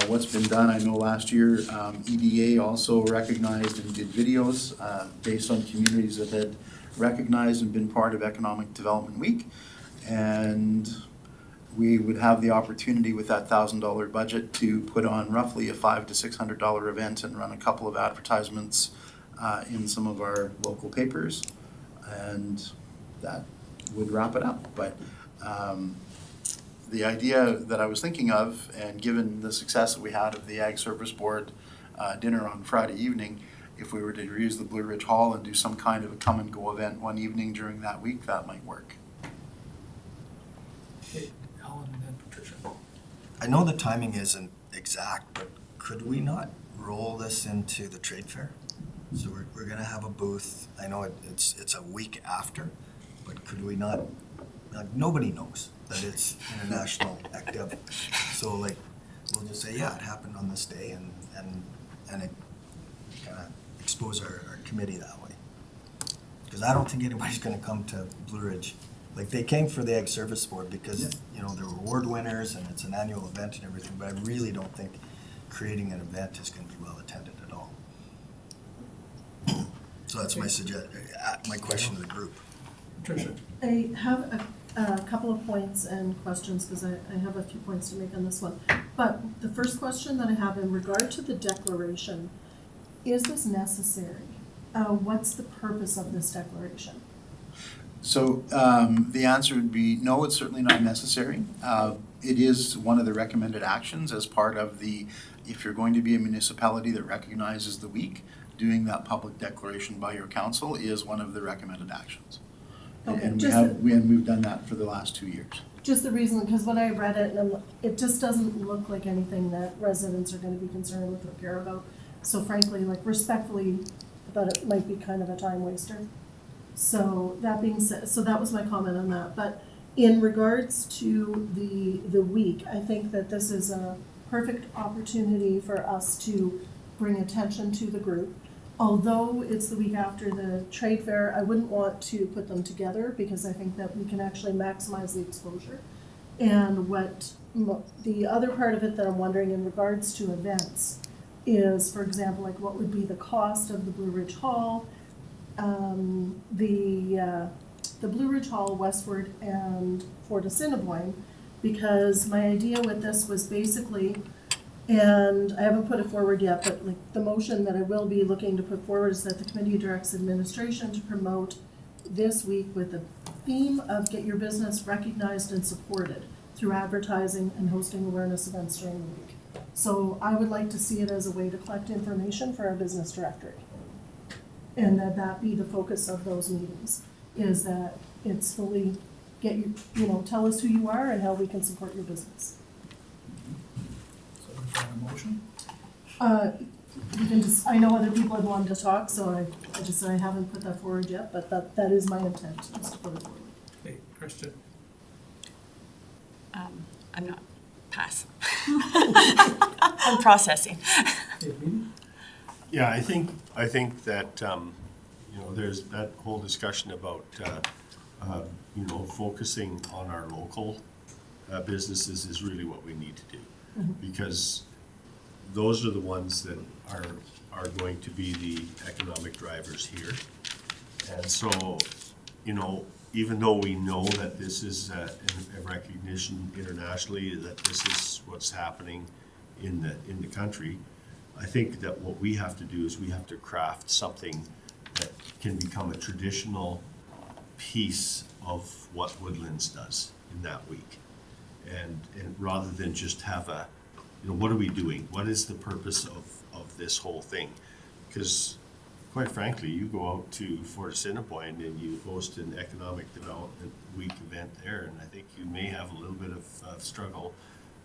what's been done. I know last year EDA also recognized and did videos based on communities that had recognized and been part of Economic Development Week. And we would have the opportunity with that $1,000 budget to put on roughly a $500 to $600 event and run a couple of advertisements in some of our local papers, and that would wrap it up. But the idea that I was thinking of, and given the success that we had of the Ag Service Board dinner on Friday evening, if we were to reuse the Blue Ridge Hall and do some kind of a come and go event one evening during that week, that might work. Okay, Alan and then Patricia. I know the timing isn't exact, but could we not roll this into the trade fair? So we're gonna have a booth. I know it's a week after, but could we not, like, nobody knows that it's International Active. So like, we'll just say, yeah, it happened on this day, and it kind of expose our committee that way. Because I don't think anybody's gonna come to Blue Ridge. Like, they came for the Ag Service Board because, you know, they're award winners and it's an annual event and everything, but I really don't think creating an event is gonna be well attended at all. So that's my my question to the group. Patricia. I have a couple of points and questions, because I have a few points to make on this one. But the first question that I have in regard to the declaration, is this necessary? What's the purpose of this declaration? So the answer would be no, it's certainly not necessary. It is one of the recommended actions as part of the, if you're going to be a municipality that recognizes the week, doing that public declaration by your council is one of the recommended actions. Okay, And we've done that for the last 2 years. Just the reason, because when I read it, it just doesn't look like anything that residents are gonna be concerned with or care about. So frankly, like, respectfully, I thought it might be kind of a time waster. So that being said, so that was my comment on that. But in regards to the week, I think that this is a perfect opportunity for us to bring attention to the group. Although it's the week after the trade fair, I wouldn't want to put them together, because I think that we can actually maximize the exposure. And the other part of it that I'm wondering in regards to events is, for example, like, what would be the cost of the Blue Ridge Hall, the Blue Ridge Hall, Westward, and Fort Assiniboine, because my idea with this was basically, and I haven't put it forward yet, but like, the motion that I will be looking to put forward is that the committee directs administration to promote this week with the theme of get your business recognized and supported through advertising and hosting awareness events during the week. So I would like to see it as a way to collect information for our business directory. And that be the focus of those meetings, is that it's fully tell us who you are and how we can support your business. So is that a motion? you can just, I know other people had wanted to talk, so I haven't put that forward yet, but that is my intent, is to put it forward. Okay, Christian, I'm not, pass. I'm processing. okay, Reedy? Yeah, I think that, there's that whole discussion about, focusing on our local businesses is really what we need to do. Because those are the ones that are going to be the economic drivers here. And so, even though we know that this is a recognition internationally, that this is what's happening in the country, I think that what we have to do is we have to craft something that can become a traditional piece of what Woodlands does in that week. And rather than just have what are we doing? What is the purpose of this whole thing? Because quite frankly, you go out to Fort Assiniboine and you host an economic development week event there, and I think you may have a little bit of struggle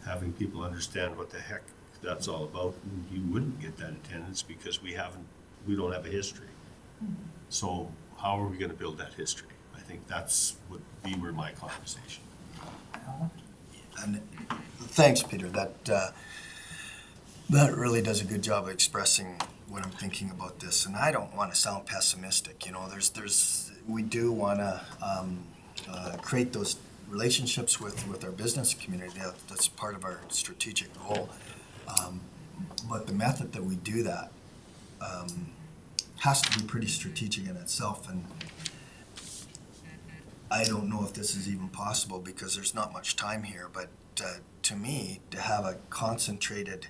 having people understand what the heck that's all about, and you wouldn't get that attendance because we don't have a history. So how are we going to build that history? I think that's would be where my conversation. And thanks, Peter. That really does a good job of expressing what I'm thinking about this. And I don't want to sound pessimistic. We do want to create those relationships with our business community. That's part of our strategic goal. But the method that we do that has to be pretty strategic in itself. And I don't know if this is even possible because there's not much time here, but to me, to have a concentrated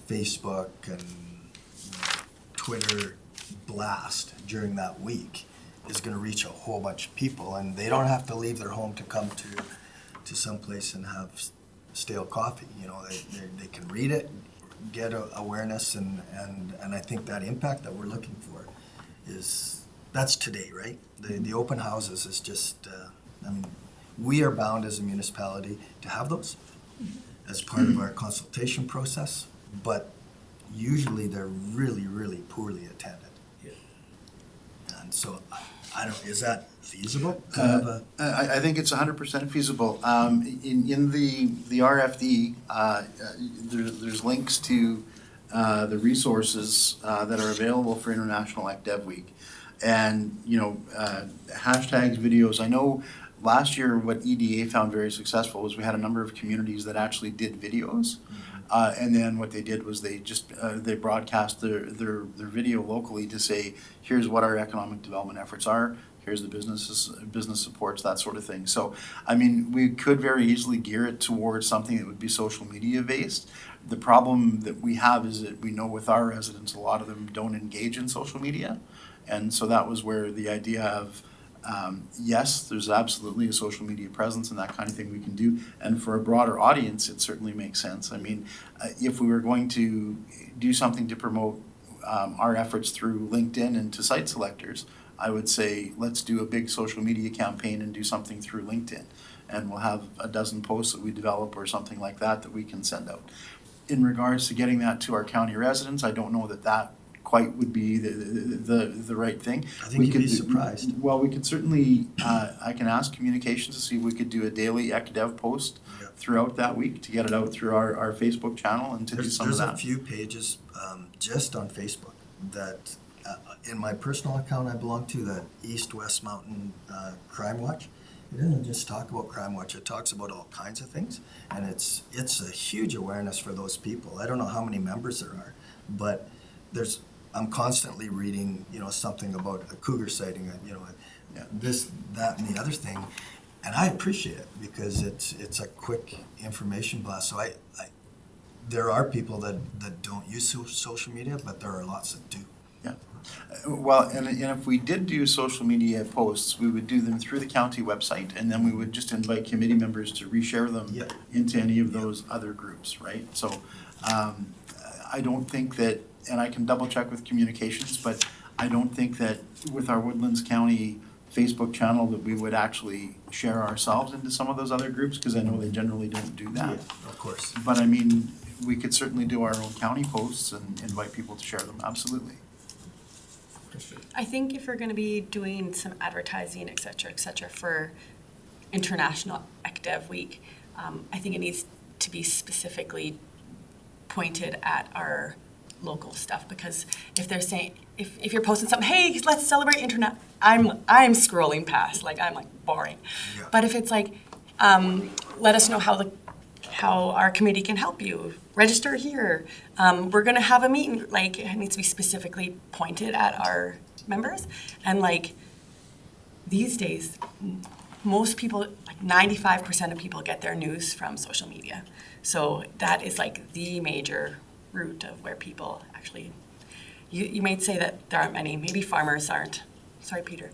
Facebook and Twitter blast during that week is going to reach a whole bunch of people, and they don't have to leave their home to come to some place and have stale coffee. They can read it, get awareness, and I think that impact that we're looking for that's today, right? The open houses is just, we are bound as a municipality to have those as part of our consultation process, but usually they're really, really poorly attended. And so, I don't, is that feasible? I think it's 100% feasible. In the RFD, there's links to the resources that are available for International Dev Week. And, hashtags, videos. I know last year what EDA found very successful was we had a number of communities that actually did videos. And then what they did was they just they broadcast their video locally to say, here's what our economic development efforts are, here's the business supports, that sort of thing. So, we could very easily gear it towards something that would be social media based. The problem that we have is that we know with our residents, a lot of them don't engage in social media. And so that was where the idea of, yes, there's absolutely a social media presence and that kind of thing we can do. And for a broader audience, it certainly makes sense. If we were going to do something to promote our efforts through LinkedIn and to site selectors, I would say, let's do a big social media campaign and do something through LinkedIn. And we'll have a dozen posts that we develop or something like that we can send out. In regards to getting that to our county residents, I don't know that quite would be the right thing. I think you'd be surprised. Well, we could certainly, I can ask communications to see if we could do a daily ECDev post throughout that week to get it out through our Facebook channel and to do some of that. There's a few pages just on Facebook that in my personal account I belong to, the East West Mountain Crime Watch. It doesn't just talk about crime watch, it talks about all kinds of things. And it's a huge awareness for those people. I don't know how many members there are, but I'm constantly reading, something about a cougar sighting, this, that, and the other thing. And I appreciate it because it's a quick information blast. So there are people that don't use social media, but there are lots that do. Yeah. Well, and if we did do social media posts, we would do them through the county website, and then we would just invite committee members to reshare them into any of those other groups, right? So I don't think that, and I can double check with communications, but I don't think that with our Woodlands County Facebook channel, that we would actually share ourselves into some of those other groups, because I know they generally don't do that. Of course. But I mean, we could certainly do our own county posts and invite people to share them, absolutely. Christian. I think if we're gonna be doing some advertising, et cetera, for International ECDev Week, I think it needs to be specifically pointed at our local stuff, because if they're saying, if you're posting something, hey, let's celebrate internet, I'm scrolling past, like, I'm like boring. Yeah. But if it's like, let us know how our committee can help you, register here, we're gonna have a meeting, like, it needs to be specifically pointed at our members. And like, these days, most people, like 95% of people get their news from social media. So that is like the major route of where people actually, you might say that there aren't many, maybe farmers aren't. Sorry, Peter.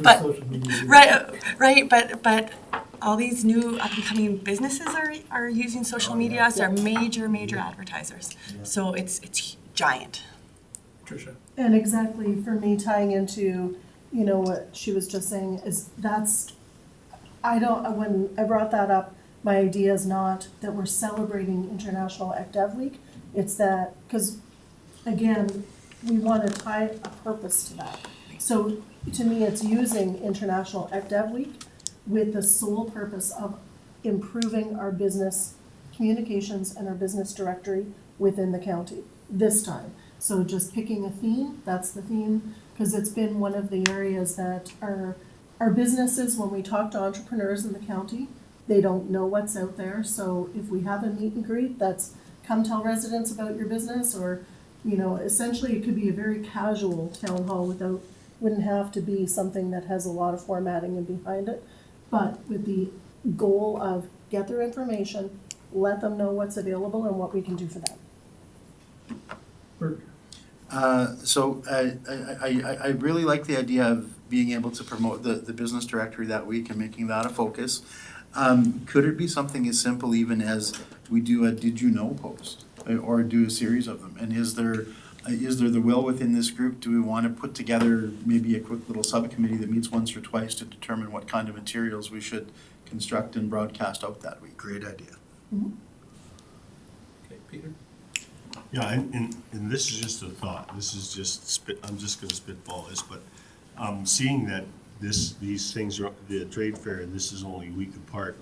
But, right, but all these new up and coming businesses are using social media as their major advertisers. So it's giant. Tricia. And exactly, for me, tying into, what she was just saying, is when I brought that up, my idea is not that we're celebrating International ECDev Week, it's that, because, again, we want to tie a purpose to that. So, to me, it's using International ECDev Week with the sole purpose of improving our business communications and our business directory within the county this time. So just picking a theme, that's the theme, because it's been one of the areas that our businesses, when we talk to entrepreneurs in the county, they don't know what's out there. So if we have a meet and greet, that's come tell residents about your business, or, essentially it could be a very casual town hall wouldn't have to be something that has a lot of formatting and behind it, but with the goal of get their information, let them know what's available and what we can do for them. Bert. So I really like the idea of being able to promote the business directory that week and making that a focus. Could it be something as simple even as we do a did you know post, or do a series of them? And is there the will within this group? Do we want to put together maybe a quick little subcommittee that meets once or twice to determine what kind of materials we should construct and broadcast out that week? Great idea. Okay, Peter. Yeah, and this is just a thought, this is just I'm just gonna spitball this, but seeing that these things are, the trade fair, and this is only a week apart,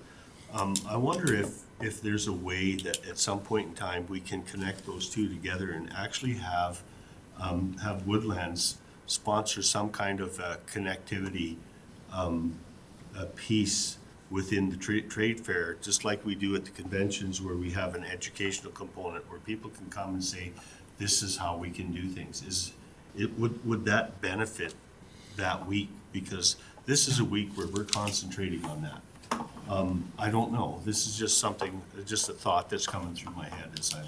I wonder if there's a way that at some point in time, we can connect those two together and actually have Woodlands sponsor some kind of a connectivity a piece within the trade fair, just like we do at the conventions, where we have an educational component where people can come and say, this is how we can do things. Would that benefit that week? Because this is a week where we're concentrating on that. I don't know. This is just something, just a thought that's coming through my head as I'm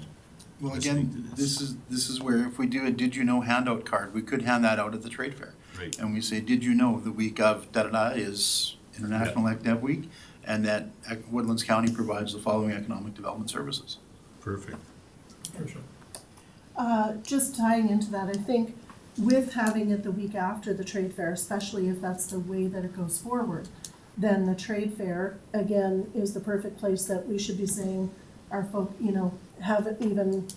Well, listening again, to this. this is where if we do a did you know handout card, we could hand that out at the trade fair. Right. And we say, did you know the week of da-da-da is International ECDev Week, and that Woodlands County provides the following economic development services. Perfect. Tricia. Just tying into that, I think with having it the week after the trade fair, especially if that's the way that it goes forward, then the trade fair, again, is the perfect place that we should be saying our folk, have it even,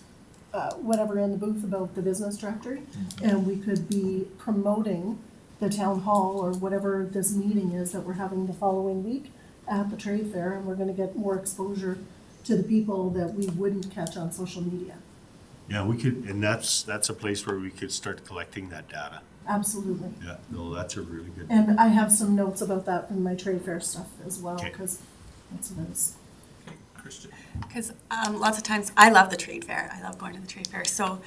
whatever in the booth about the business directory. And we could be promoting the town hall or whatever this meeting is that we're having the following week at the trade fair, and we're gonna get more exposure to the people that we wouldn't catch on social media. Yeah, we could, and that's a place where we could start collecting that data. Absolutely. Yeah, no, that's a really good. And I have some notes about that from my trade fair stuff as well, Okay. because that's what it is. Okay, Christian. Because lots of times, I love the trade fair. I love going to the trade fair. So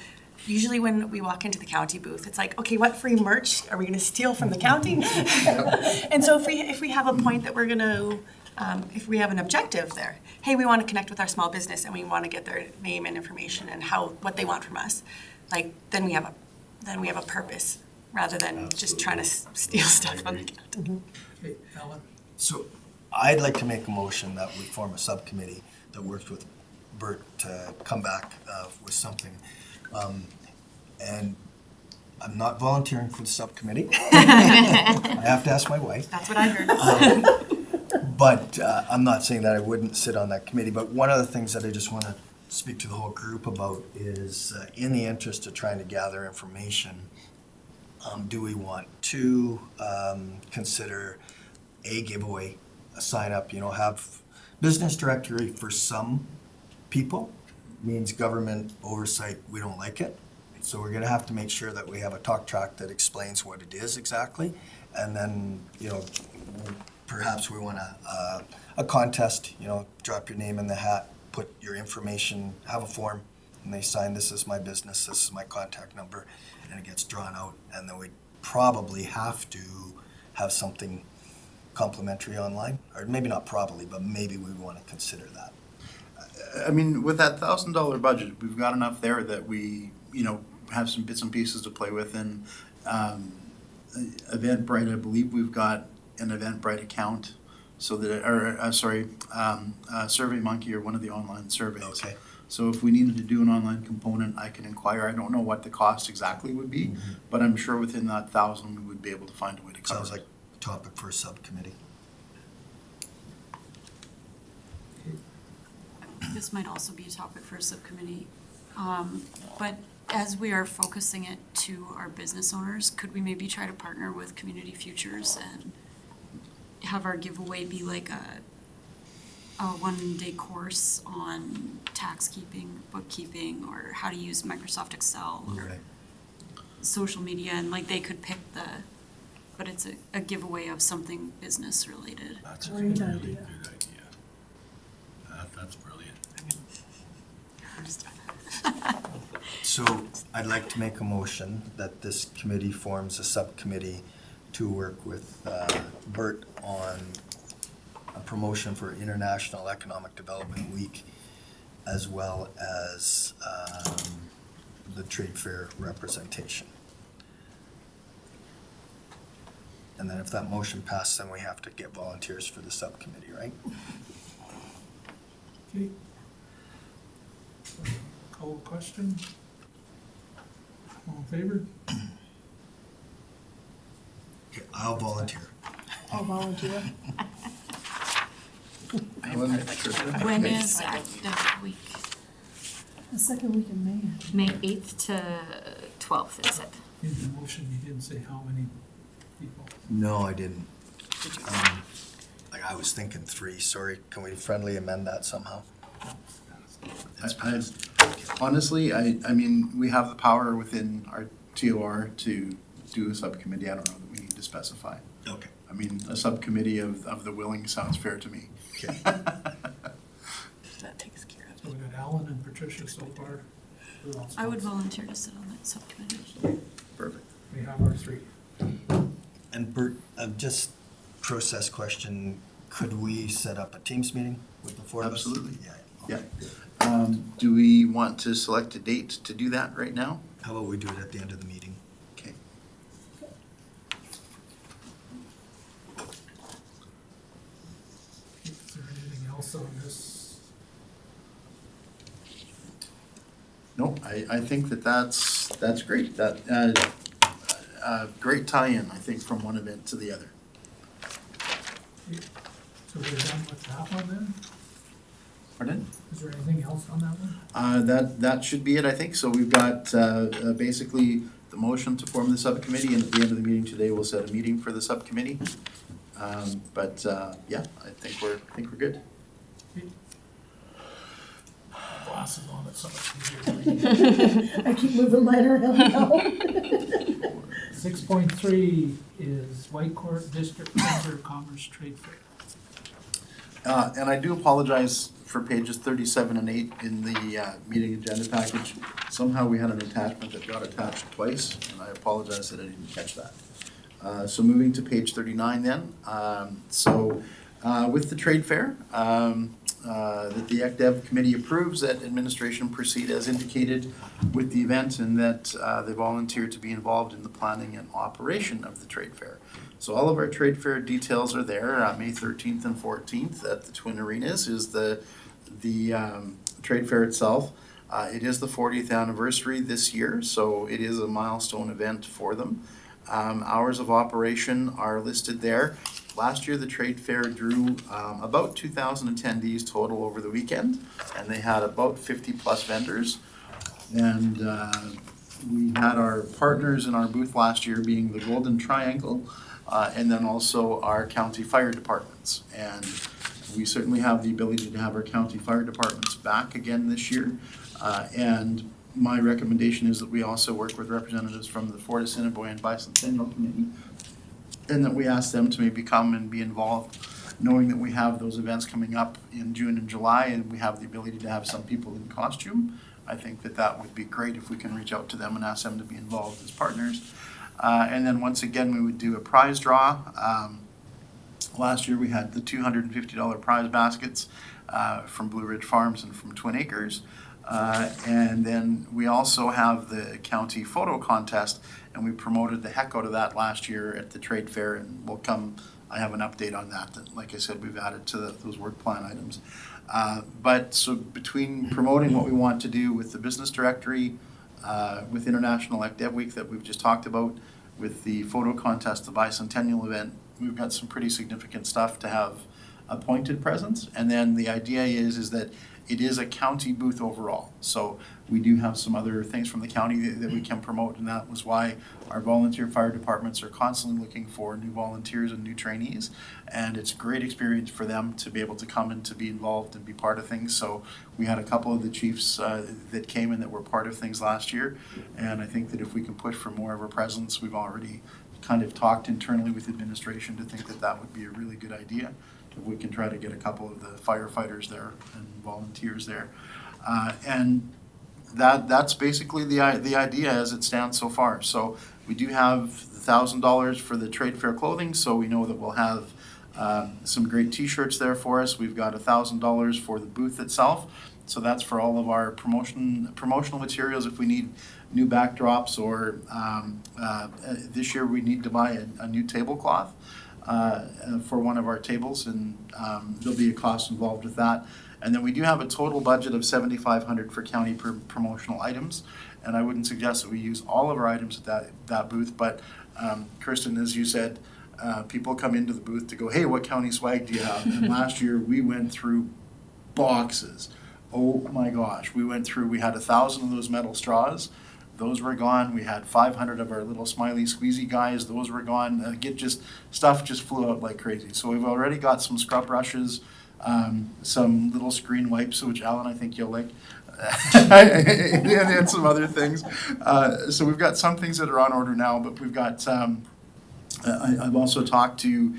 usually when we walk into the county booth, it's like, okay, what free merch are we going to steal from the county? And so if we have a point that we're going to, if we have an objective there, hey, we want to connect with our small business and we want to get their name and information and what they want from us, like then we have a purpose rather than just trying to steal stuff from the county. Okay, Alan. So I'd like to make a motion that we form a subcommittee that works with Bert to come back with something. And I'm not volunteering for the subcommittee. I have to ask my wife. That's what I heard. But I'm not saying that I wouldn't sit on that committee, but one of the things that I just want to speak to the whole group about is, in the interest of trying to gather information, do we want to consider a giveaway, a sign up, have business directory for some people, means government oversight, we don't like it. So we're gonna have to make sure that we have a talk track that explains what it is exactly. And then, perhaps we want a contest, drop your name in the hat, put your information, have a form, and they sign, this is my business, this is my contact number, and it gets drawn out. And then we probably have to have something complimentary online, or maybe not probably, but maybe we want to consider that. I mean, with that $1,000 budget, we've got enough there that we, have some bits and pieces to play with. And Eventbrite, I believe we've got an Eventbrite account, so that, SurveyMonkey or one of the online surveys. Okay. So if we needed to do an online component, I can inquire. I don't know what the cost exactly would be, but I'm sure within that 1,000 we would be able to find a way to cover Sounds it. like a topic for a subcommittee. This might also be a topic for a subcommittee. But as we are focusing it to our business owners, could we maybe try to partner with Community Futures and have our giveaway be like a one-day course on tax keeping, bookkeeping, or how to use Microsoft Excel or Right. social media, and like they could pick but it's a giveaway of something business related. That's a Great really idea. good idea. That's brilliant. So I'd like to make a motion that this committee forms a subcommittee to work with Bert on a promotion for International Economic Development Week, as well as the trade fair representation. And then if that motion passes, then we have to get volunteers for the subcommittee, right? Okay. Call the question. All in favor? Okay, I'll volunteer. I'll volunteer. When is that week? The second week in May. May 8th to 12th, is it? In the motion, you didn't say how many people. No, I didn't. I was thinking 3, sorry. Can we friendly amend that somehow? Honestly, I mean, we have the power within our TOR to do a subcommittee. I don't know that we need to specify. Okay. I mean, a subcommittee of the willing sounds fair to me. Okay. That takes care of So we got Alan and Patricia so far. Who else I would wants? volunteer to sit on that subcommittee. Perfect. We have our 3. And Bert, just process question, could we set up a Teams meeting with the 4 of us? Absolutely. Yeah. Yeah. Do we want to select a date to do that right now? How about we do it at the end of the meeting? Okay. Is there anything else on this? No, I think that's great. That, great tie-in, I think, from one event to the other. So we're done with that one then? Pardon? Is there anything else on that one? That should be it, I think. So we've got basically the motion to form the subcommittee, and at the end of the meeting today, we'll set a meeting for the subcommittee. Yeah, I think we're good. Glasses on it, so much easier. I keep moving mine around now. 6.3 is Whitecourt District Chamber of Commerce Trade Fair. And I do apologize for pages 37 and 8 in the meeting agenda package. Somehow we had an attachment that got attached twice, and I apologize that I didn't catch that. So moving to page 39 then. With the trade fair, that the ECDev committee approves that administration proceed as indicated with the event, and that they volunteer to be involved in the planning and operation of the trade fair. So all of our trade fair details are there. May 13th and 14th at the Twin Arenas is the trade fair itself. It is the 40th anniversary this year, so it is a milestone event for them. Hours of operation are listed there. Last year, the trade fair drew about 2,000 attendees total over the weekend, and they had about 50-plus vendors. And we had our partners in our booth last year being the Golden Triangle, and then also our county fire departments. And we certainly have the ability to have our county fire departments back again this year. And my recommendation is that we also work with representatives from the Fort Assiniboine Bicentennial Committee, and that we ask them to maybe come and be involved, knowing that we have those events coming up in June and July, and we have the ability to have some people in costume. I think that that would be great if we can reach out to them and ask them to be involved as partners. And then once again, we would do a prize draw. Last year, we had the $250 prize baskets from Blue Ridge Farms and from Twin Acres. And then we also have the county photo contest, and we promoted the heck out of that last year at the trade fair, and I have an update on that like I said, we've added to those work plan items. But so between promoting what we want to do with the business directory, with International ECDev Week that we've just talked about, with the photo contest, the bicentennial event, we've got some pretty significant stuff to have a pointed presence. And then the idea is that it is a county booth overall. So we do have some other things from the county that we can promote, and that was why our volunteer fire departments are constantly looking for new volunteers and new trainees. And it's a great experience for them to be able to come and to be involved and be part of things. So we had a couple of the chiefs that came in that were part of things last year. And I think that if we can push for more of a presence, we've already kind of talked internally with administration to think that that would be a really good idea. If we can try to get a couple of the firefighters there and volunteers there. And that's basically the idea as it stands so far. So we do have $1,000 for the trade fair clothing, so we know that we'll have some great t-shirts there for us. We've got $1,000 for the booth itself. So that's for all of our promotional materials. If we need new backdrops, or this year we need to buy a new tablecloth for one of our tables, and there'll be a cost involved with that. And then we do have a total budget of $7,500 for county promotional items. And I wouldn't suggest that we use all of our items at that booth, but Kirsten, as you said, people come into the booth to go, hey, what county swag do you have? And last year we went through boxes. Oh my gosh, we had 1,000 of those metal straws. Those were gone. We had 500 of our little smiley squeezy guys. Those were gone. Stuff just flew out like crazy. So we've already got some scrub brushes, some little screen wipes, which Alan, I think you'll like, and some other things. So we've got some things that are on order now, but we've got, I've also talked to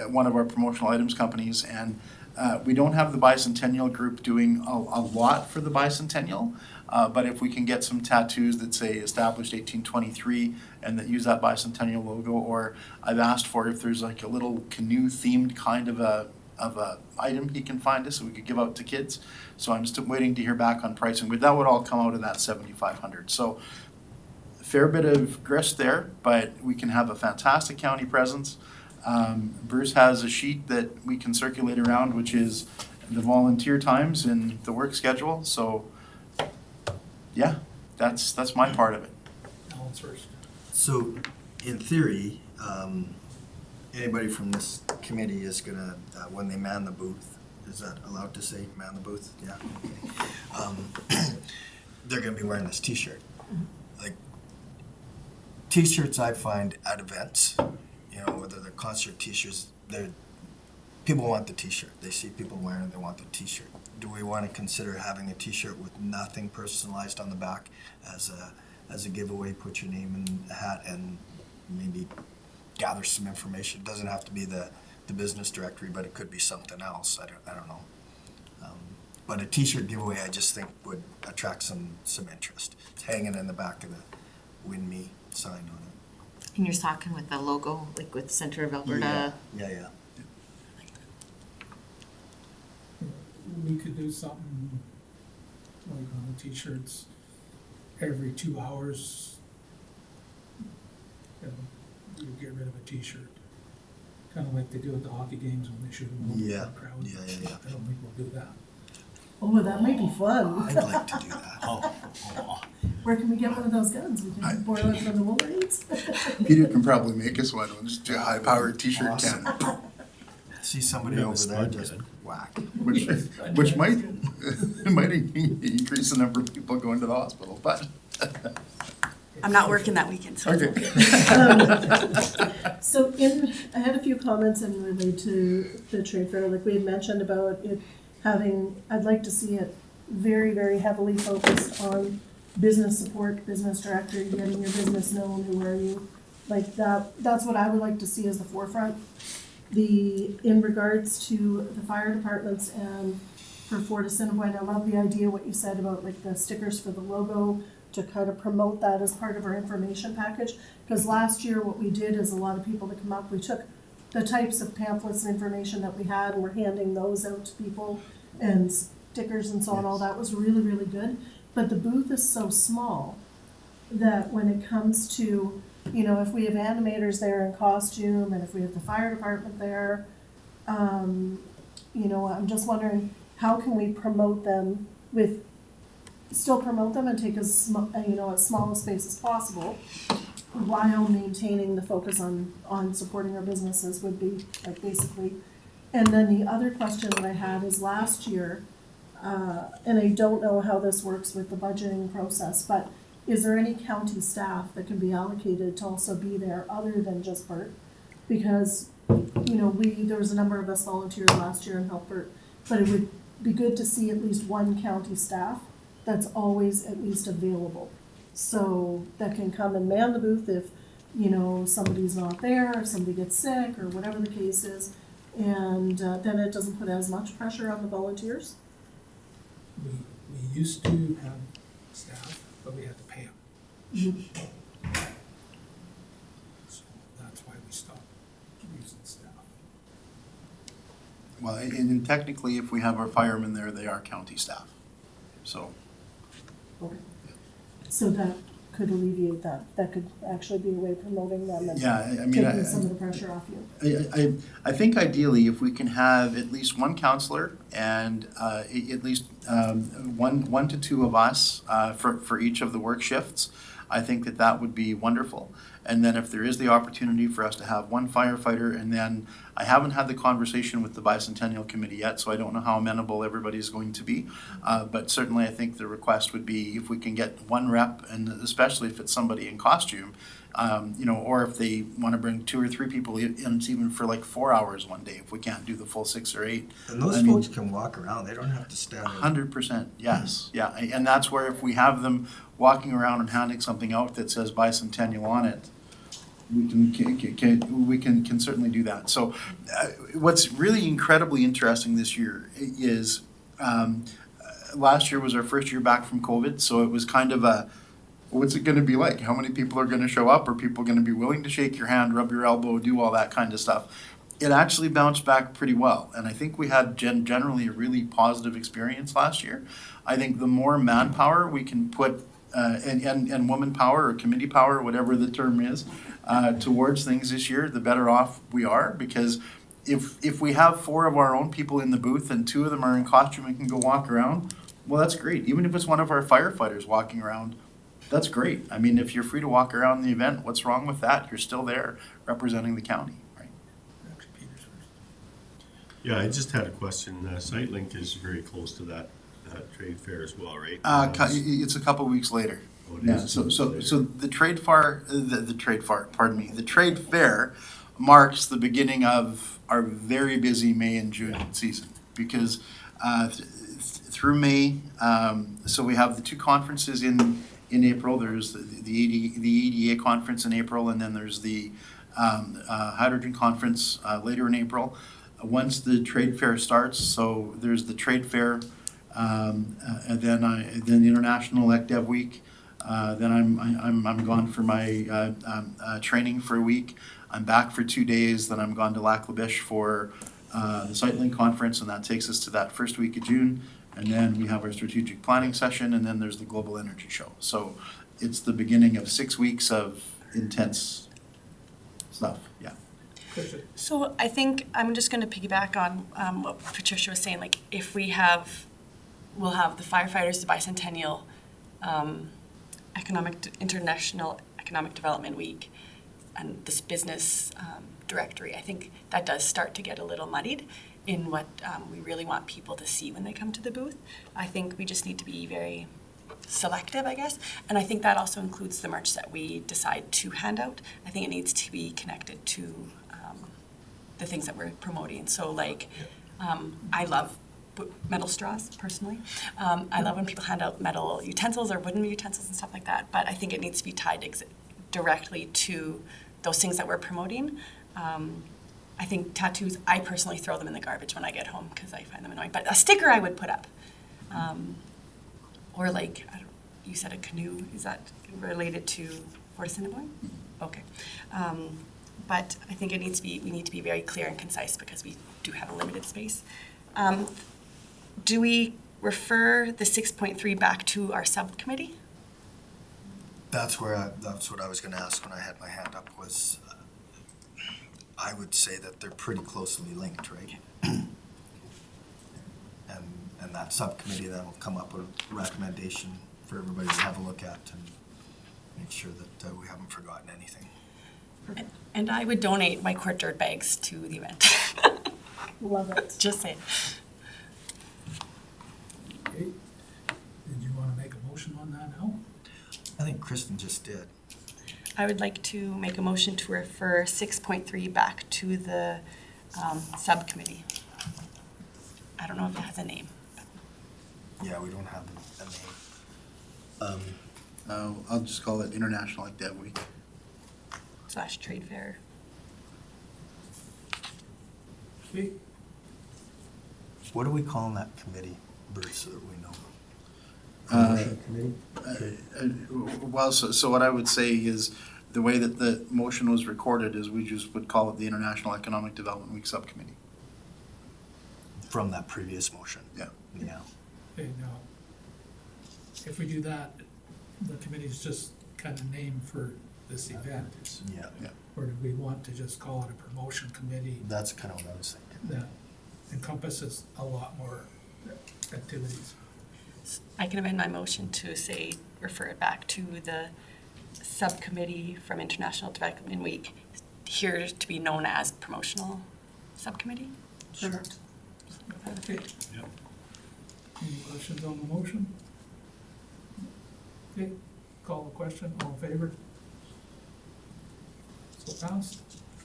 one of our promotional items companies, and we don't have the Bicentennial group doing a lot for the Bicentennial, but if we can get some tattoos that say established 1823 and that use that Bicentennial logo, or I've asked for if there's like a little canoe themed kind of a item he can find us so we could give out to kids. So I'm still waiting to hear back on pricing, but that would all come out of that $7,500. So a fair bit of grist there, but we can have a fantastic county presence. Bruce has a sheet that we can circulate around, which is the volunteer times and the work schedule. So yeah, that's my part of it. Alan's first. So, in theory, anybody from this committee is gonna, when they man the booth, is that allowed to say man the booth? Yeah, okay. They're gonna be wearing this t-shirt. Like, t-shirts I find at events, whether they're concert t-shirts, people want the t-shirt. They see people wearing it, they want the t-shirt. Do we want to consider having a t-shirt with nothing personalized on the back as a giveaway? Put your name in the hat and maybe gather some information. It doesn't have to be the business directory, but it could be something else. I don't know. But a t-shirt giveaway, I just think would attract some interest. It's hanging in the back of the Win Me sign on it. And you're talking with the logo, like with Center of Alberta. Yeah. We could do something like on the t-shirts every 2 hours. You get rid of a t-shirt. Kind of like they do at the hockey games when they shoot them over Yeah. the crowd. Yeah. I don't think we'll do that. Oh, that might be fun. I'd like to do that. Where can we get one of those guns? We can borrow it from the Wolverines. Peter can probably make us one. We'll just do a high-powered t-shirt cannon, See somebody We have a over there spud just gun. whack. which might increase the number of people going to the hospital, but. I'm not working that weekend, so. Okay. So I had a few comments in relate to the trade fair, like we had mentioned about it having, I'd like to see it very, very heavily focused on business support, business director, getting your business known, who are you? Like that's what I would like to see as the forefront. In regards to the fire departments and for Fort Assiniboine, I love the idea, what you said about like the stickers for the logo, to kind of promote that as part of our information package. Because last year, what we did is a lot of people that come up, we took the types of pamphlets and information that we had, and we're handing those out to people, and stickers and so on, all that was really, really good. But the booth is so small that when it comes to, you know, if we have animators there in costume, and if we have the fire department there, you know, I'm just wondering, how can we promote them still promote them and take as small a space as possible, while maintaining the focus on supporting our businesses would be like basically. And then the other question that I had is last year, and I don't know how this works with the budgeting process, but is there any county staff that can be allocated to also be there other than just Bert? Because, you know, there was a number of us volunteers last year and helped Bert, but it would be good to see at least one county staff that's always at least available. So that can come and man the booth if, you know, somebody's not there, or somebody gets sick, or whatever the case is. And then it doesn't put as much pressure on the volunteers. We used to have staff, but we had to pay them. So that's why we stopped using staff. Well, and technically, if we have our firemen there, they are county staff, so. Okay. So that could alleviate that. That could actually be a way of promoting them and Yeah, I mean, taking some of the pressure off you. I think ideally, if we can have at least one counselor and at least one to two of us for each of the work shifts, I think that would be wonderful. And then if there is the opportunity for us to have one firefighter, and then I haven't had the conversation with the Bicentennial Committee yet, so I don't know how amenable everybody's going to be. But certainly I think the request would be if we can get one rep, and especially if it's somebody in costume, you know, or if they want to bring 2 or 3 people in, even for like 4 hours one day, if we can't do the full 6 or 8. And those I mean, folks can walk around, they don't have to stand. 100%, yes, yeah, and that's where if we have them walking around and handing something out that says Bicentennial on it, we can certainly do that. So what's really incredibly interesting this year is last year was our first year back from COVID, so it was kind of a, what's it going to be like? How many people are going to show up? Are people going to be willing to shake your hand, rub your elbow, do all that kind of stuff? It actually bounced back pretty well, and I think we had generally a really positive experience last year. I think the more manpower we can put and woman power or committee power, whatever the term is, towards things this year, the better off we are. Because if we have 4 of our own people in the booth and 2 of them are in costume and can go walk around, well, that's great. Even if it's one of our firefighters walking around, that's great. I mean, if you're free to walk around the event, what's wrong with that? You're still there representing the county, right? Actually, Peter's first. Yeah, I just had a question. SiteLink is very close to that trade fair as well, right? It's a couple weeks later. Oh, it Yeah, is so later. the trade fair marks the beginning of our very busy May and June season, because through May, so we have the 2 conferences in April. There's the EDA conference in April, and then there's the hydrogen conference later in April. Once the trade fair starts, so there's the trade fair, and then the International ECDev Week. Then I'm gone for my training for a week. I'm back for 2 days. Then I'm gone to Lac La Biche for the SiteLink conference, and that takes us to that first week of June. And then we have our strategic planning session, and then there's the Global Energy Show. So it's the beginning of 6 weeks of intense stuff. Yeah. So I think I'm just going to piggyback on what Patricia was saying. Like, if we have we'll have the firefighters, the bicentennial, International Economic Development Week, and this business directory. I think that does start to get a little muddied in what we really want people to see when they come to the booth. I think we just need to be very selective, I guess. And I think that also includes the merch that we decide to hand out. I think it needs to be connected to the things that we're promoting. So like, I love metal straws personally. I love when people hand out metal utensils or wooden utensils and stuff like that, but I think it needs to be tied directly to those things that we're promoting. I think tattoos, I personally throw them in the garbage when I get home because I find them annoying, but a sticker I would put up. Or like, you said a canoe, is that related to Fort Assiniboine? Okay. But I think we need to be very clear and concise because we do have a limited space. Do we refer the 6.3 back to our subcommittee? That's what I was gonna ask when I had my hand up was, I would say that they're pretty closely linked, right? And that subcommittee then will come up with a recommendation for everybody to have a look at and make sure that we haven't forgotten anything. And I would donate my court dirt bags to the event. Love it. Just saying. Okay. Did you want to make a motion on that now? I think Kristen just did. I would like to make a motion to refer 6.3 back to the subcommittee. I don't know if it has a name. Yeah, we don't have a name. I'll just call it International Like Dev Week. / trade fair. Okay, What are we calling that committee, Bruce, so that we know? Uh, Committee? Well, so what I would say is, the way that the motion was recorded is we just would call it the International Economic Development Week Subcommittee. From that previous motion? Yeah. Yeah. okay, now, if we do that, the committee's just kind of named for this event. Yeah, Or do we want to just call it a promotion committee that's kind of what I was thinking. that encompasses a lot more activities? I can amend my motion to say, refer it back to the subcommittee from International Development Week, here to be known as promotional subcommittee. Perfect. Okay. Any questions on the motion? Okay, call the question, all in favor? So passed.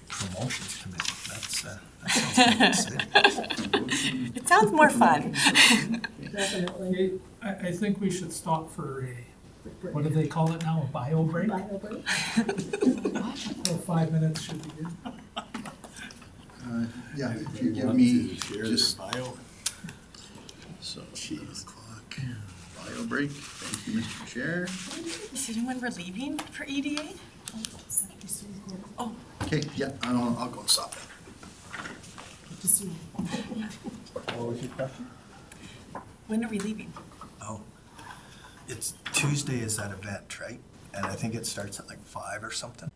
Promotions committee, that sounds pretty exciting. It sounds more fun. Definitely. Okay, I think we should stop for a, what do they call it now, a bio break? Bio break. So 5 minutes should be good. Yeah, if you give me just, bio. so, 7 o'clock, bio break. Thank you, Mr. Chair. Is anyone relieving for EDA? Oh, Okay, yeah, I'll go and stop it. Good to see you. What was your question? when are we leaving? Oh, it's Tuesday is that event, right? And I think it starts at like 5 or something.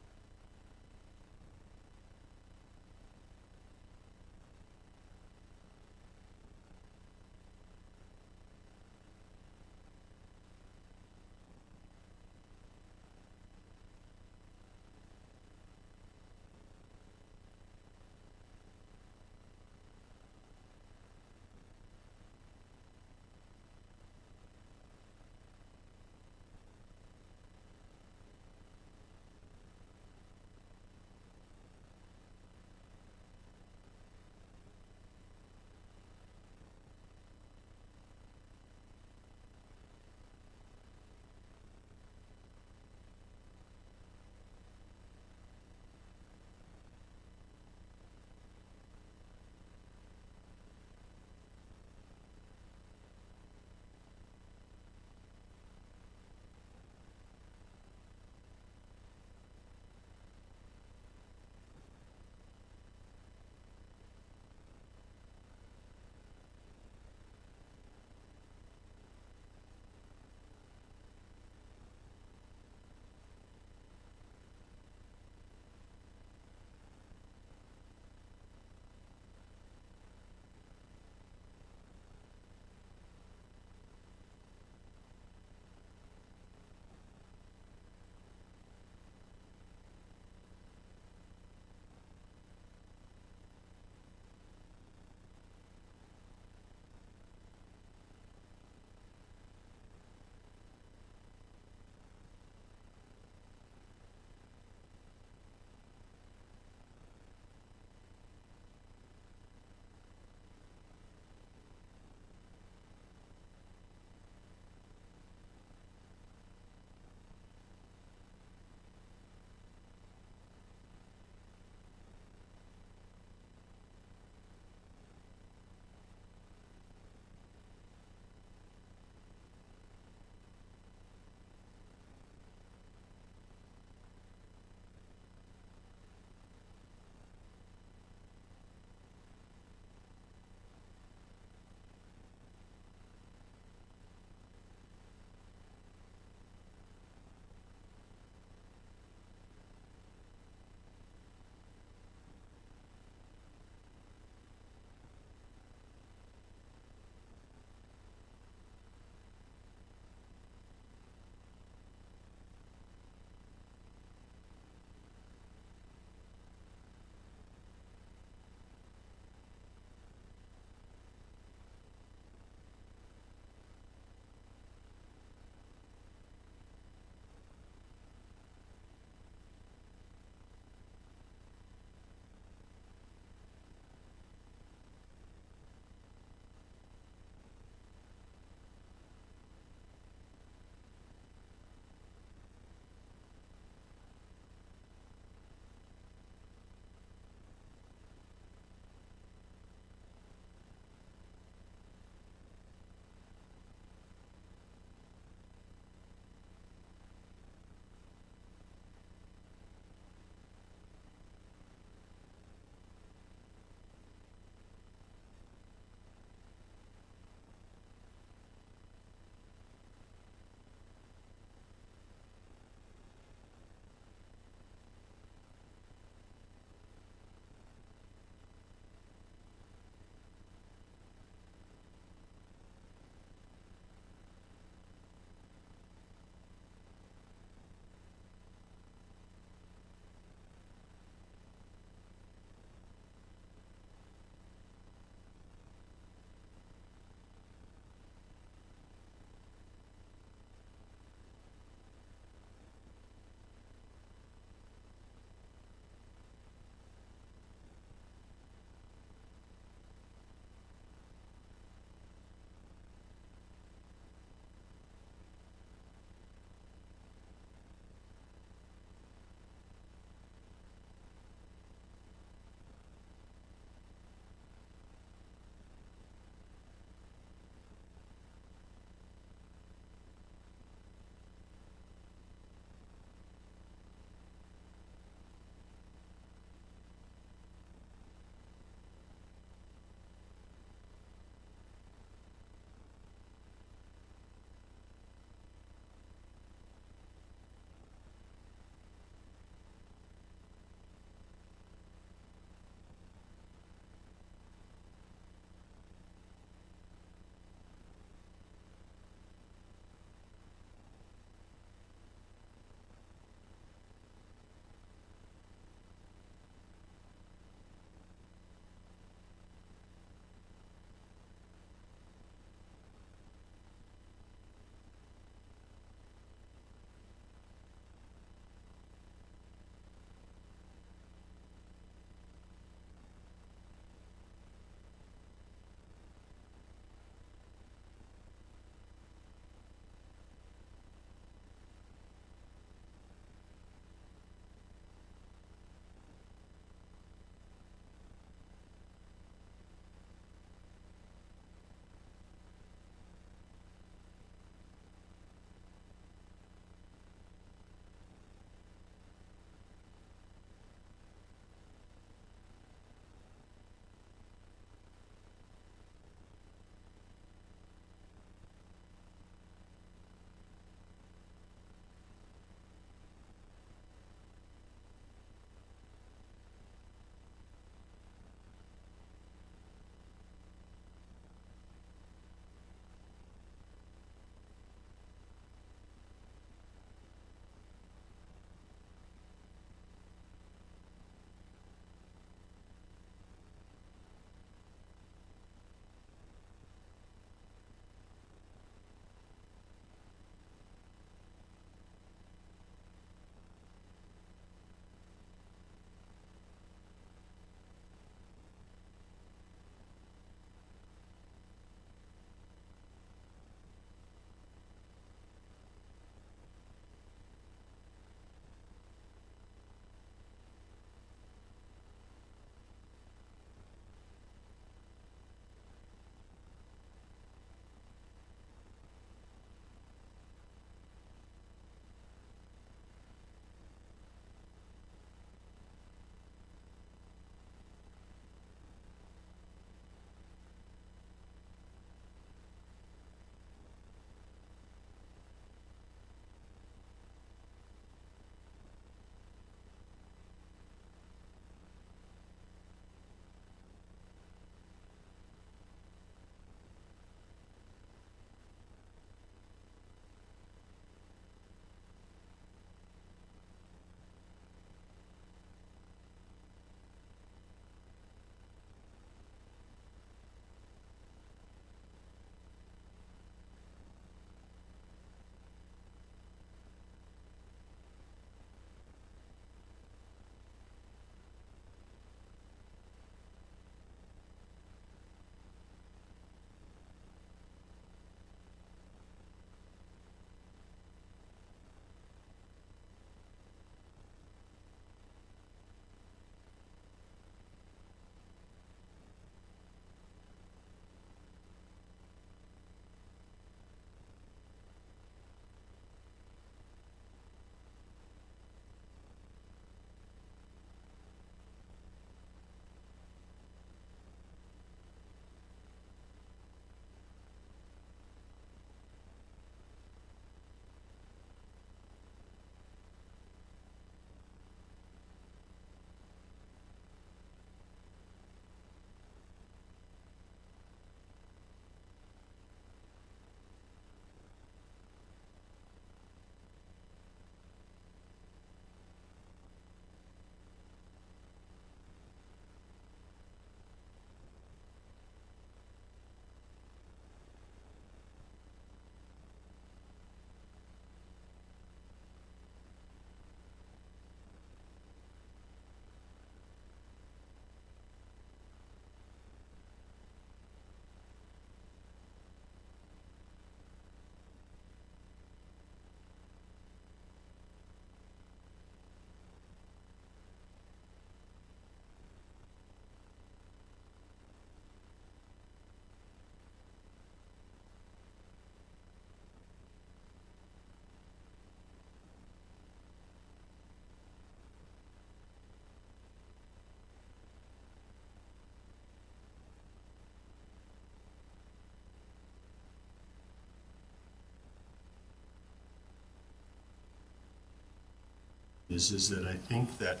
is that I think that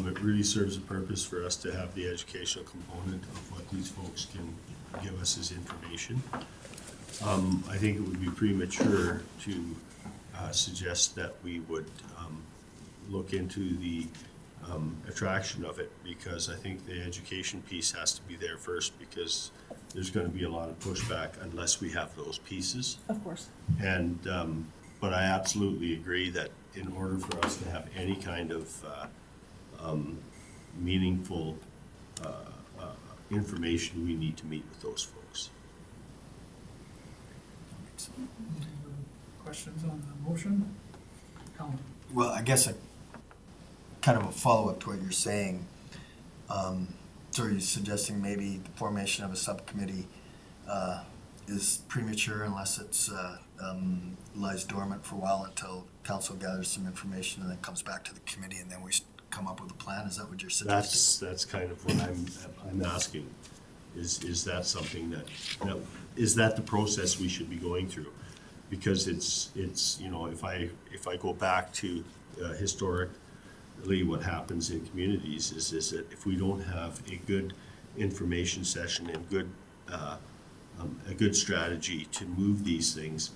it really serves a purpose for us to have the educational component of what these folks can give us as information. I think it would be premature to suggest that we would look into the attraction of it, because I think the education piece has to be there first, because there's going to be a lot of pushback unless we have those pieces. Of course. And, but I absolutely agree that in order for us to have any kind of meaningful information, we need to meet with those folks. Any other questions on the motion? Colin? Well, I guess kind of a follow-up to what you're saying. So are you suggesting maybe the formation of a subcommittee is premature unless it's lies dormant for a while until council gathers some information and then comes back to the committee and then we come up with a plan? Is that what you're suggesting? That's kind of what I'm asking. Is that something that is that the process we should be going through? Because it's you know, if I go back to historically what happens in communities is that if we don't have a good information session and a good strategy to move these things,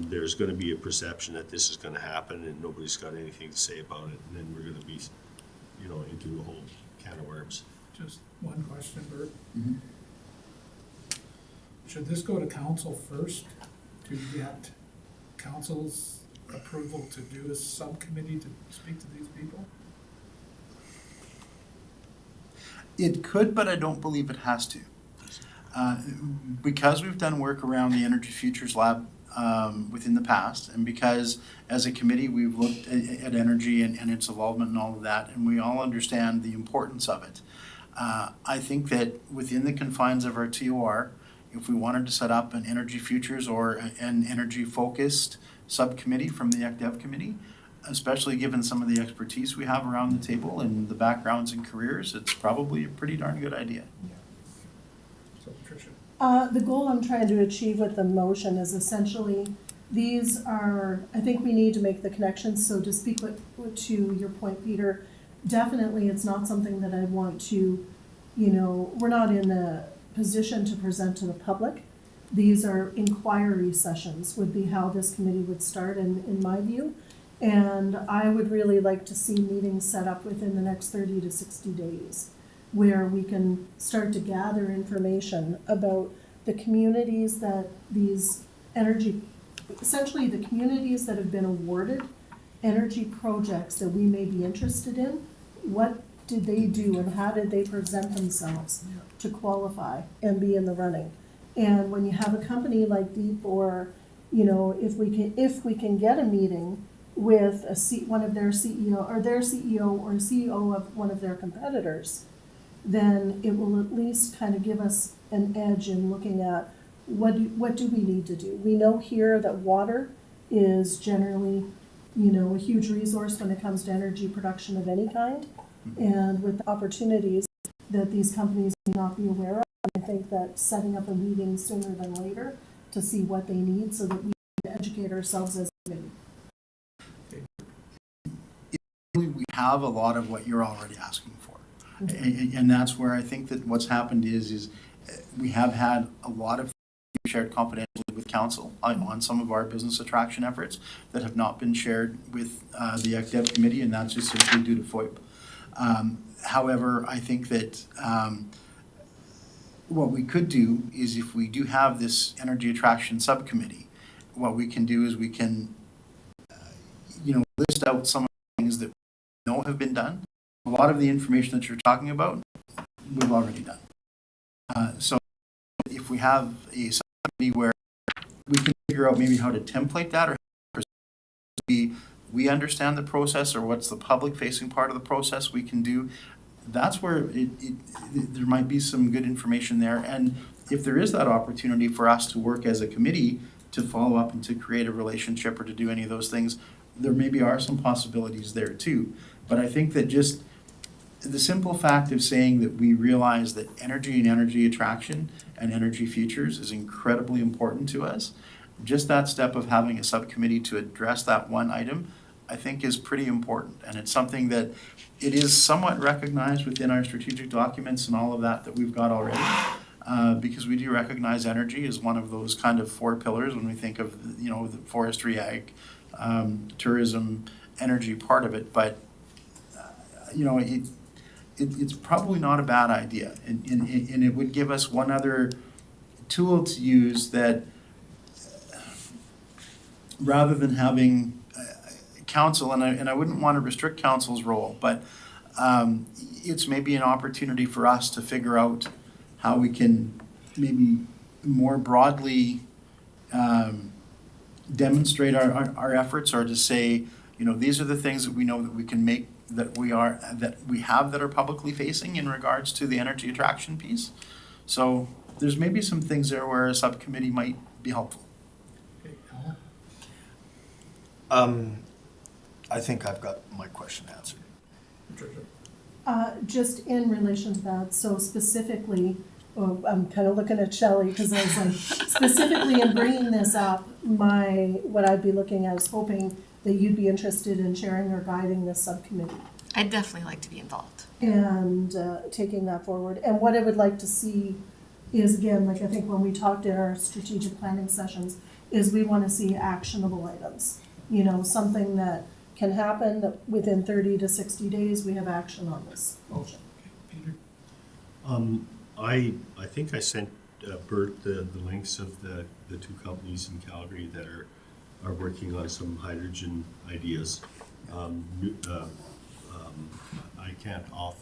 there's going to be a perception that this is going to happen and nobody's got anything to say about it, and then we're going to be, you know, into a whole can of worms. Just one question, Bert. Mhm. Should this go to council first to get council's approval to do a subcommittee to speak to these people? It could, but I don't believe it has to. Because we've done work around the Energy Futures Lab within the past, and because as a committee we've looked at energy and its involvement and all of that, and we all understand the importance of it. I think that within the confines of our TOR, if we wanted to set up an Energy Futures or an energy-focused subcommittee from the ECDEV committee, especially given some of the expertise we have around the table and the backgrounds and careers, it's probably a pretty darn good idea. So Patricia? The goal I'm trying to achieve with the motion is essentially, these are, I think we need to make the connections, so to speak to your point, Peter, definitely it's not something that I want to, you know, we're not in a position to present to the public. These are inquiry sessions would be how this committee would start in my view. And I would really like to see meetings set up within the next 30 to 60 days where we can start to gather information about the communities that these energy, essentially the communities that have been awarded energy projects that we may be interested in. What did they do and how did they present themselves to qualify and be in the running? And when you have a company like Deep, or, you know, if we can get a meeting with one of their CEO or their CEO or CEO of one of their competitors, then it will at least kind of give us an edge in looking at what do we need to do. We know here that water is generally, you know, a huge resource when it comes to energy production of any kind. And with opportunities that these companies may not be aware of, I think that setting up a meeting sooner than later to see what they need so that we can educate ourselves as a committee. We have a lot of what you're already asking for. And that's where I think that what's happened is we have had a lot of shared confidentially with council on some of our business attraction efforts that have not been shared with the ECDEV committee, and that's just simply due to FOIP. However, I think that what we could do is, if we do have this energy attraction subcommittee, what we can do is we can list out some of the things that we know have been done. A lot of the information that you're talking about, we've already done. So if we have a subcommittee where we can figure out maybe how to template that, or we understand the process, or what's the public facing part of the process we can do, that's where there might be some good information there. And if there is that opportunity for us to work as a committee to follow up and to create a relationship or to do any of those things, there maybe are some possibilities there too. But I think that just the simple fact of saying that we realize that energy and energy attraction and energy futures is incredibly important to us, just that step of having a subcommittee to address that one item, I think is pretty important, and it's something that it is somewhat recognized within our strategic documents and all of that we've got already, because we do recognize energy as one of those kind of four pillars when we think of, the forestry, ag, tourism, energy part of it, but, it's probably not a bad idea, and it would give us one other tool to use that, rather than having council, and I wouldn't want to restrict council's role, but it's maybe an opportunity for us to figure out how we can maybe more broadly demonstrate our efforts, or to say, these are the things that we know that we can make, that we have that are publicly facing in regards to the energy attraction piece. So there's maybe some things there where a subcommittee might be helpful. Okay, Alan? I think I've got my question answered. Patricia? Just in relation to that, so specifically, I'm kind of looking at Shelley, because I was like, specifically in bringing this up, what I'd be looking at is hoping that you'd be interested in chairing or guiding this subcommittee I'd definitely like to be involved. and taking that forward. And what I would like to see is, again, like I think when we talked in our strategic planning sessions, is we want to see actionable items. Something that can happen, that within 30 to 60 days, we have action on this motion. Peter? I think I sent Bert the links of the two companies in Calgary that are working on some hydrogen ideas. I can't off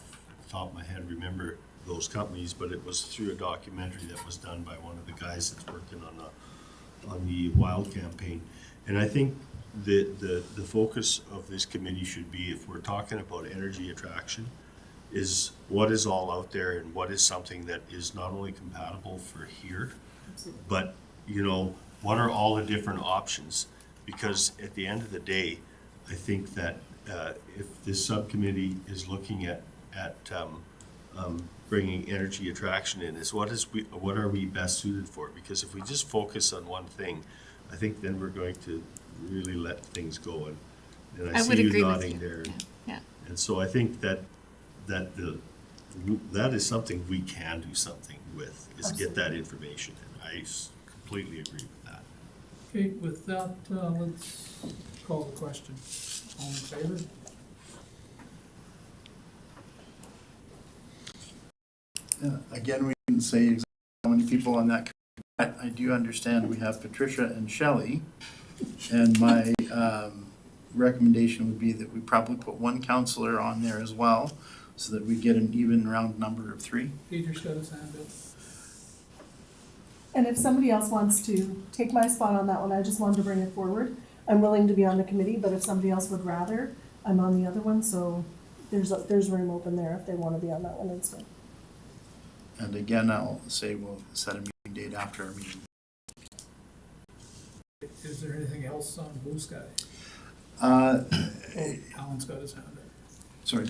the top of my head remember those companies, but it was through a documentary that was done by one of the guys that's working on the Wild campaign. And I think the focus of this committee should be, if we're talking about energy attraction, is what is all out there and what is something that is not only compatible for here, but, what are all the different options? Because at the end of the day, I think that if this subcommittee is looking at bringing energy attraction in, is what are we best suited for? Because if we just focus on one thing, I think then we're going to really let things go. And I I would see agree you with nodding you. there. Yeah. And so I think that is something we can do something with, is get that information. And I completely agree with that. Okay, with that, let's call the question. All in favor? Again, we didn't say exactly how many people on that committee. I do understand we have Patricia and Shelley, and my recommendation would be that we probably put one counselor on there as well, so that we get an even round number of 3. Peter's got his hand up. And if somebody else wants to take my spot on that one, I just wanted to bring it forward. I'm willing to be on the committee, but if somebody else would rather, I'm on the other one, so there's room open there if they want to be on that one instead. And again, I'll say we'll set a meeting date after our meeting. Is there anything else on Blue Sky? Alan's got his hand up. Sorry.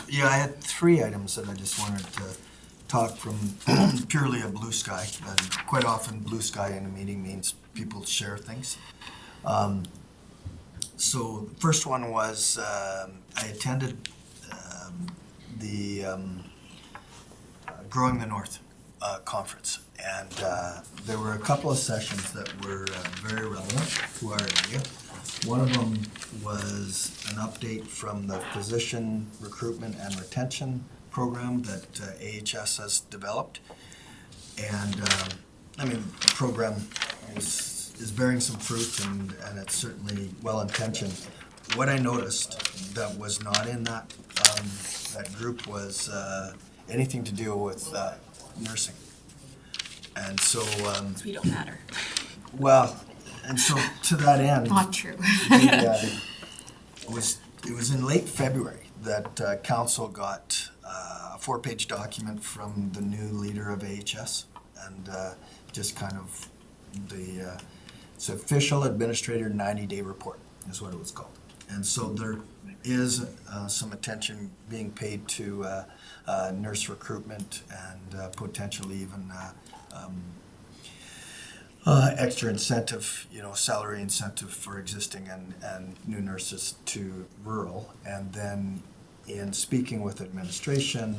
Yeah, I had 3 items that I just wanted to talk from purely a blue sky. And quite often, blue sky in a meeting means people share things. So the first one was I attended the Growing the North conference, and there were a couple of sessions that were very relevant to our area. One of them was an update from the physician recruitment and retention program that AHS has developed. And the program is bearing some fruit, and it's certainly well-intentioned. What I noticed that was not in that group was anything to do with nursing. And so We don't matter. well, and so to that end, Not true. it was in late February that council got a 4-page document from the new leader of AHS, and just kind of it's official administrator 90-day report is what it was called. And so there is some attention being paid to nurse recruitment and potentially even extra incentive, salary incentive for existing and new nurses to rural. And then in speaking with administration,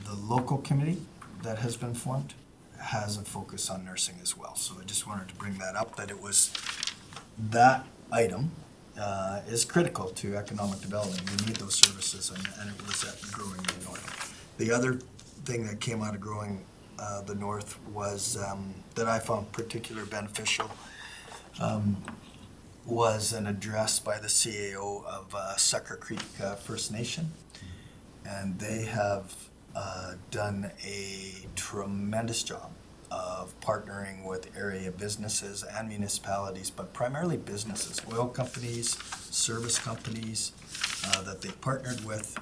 the local committee that has been formed has a focus on nursing as well. So I just wanted to bring that up, that it was, that item is critical to economic development. We need those services, and it was at growing the north. The other thing that came out of growing the north was, that I found particularly beneficial, was an address by the CAO of Sucker Creek First Nation. And they have done a tremendous job of partnering with area businesses and municipalities, but primarily businesses, oil companies, service companies that they partnered with.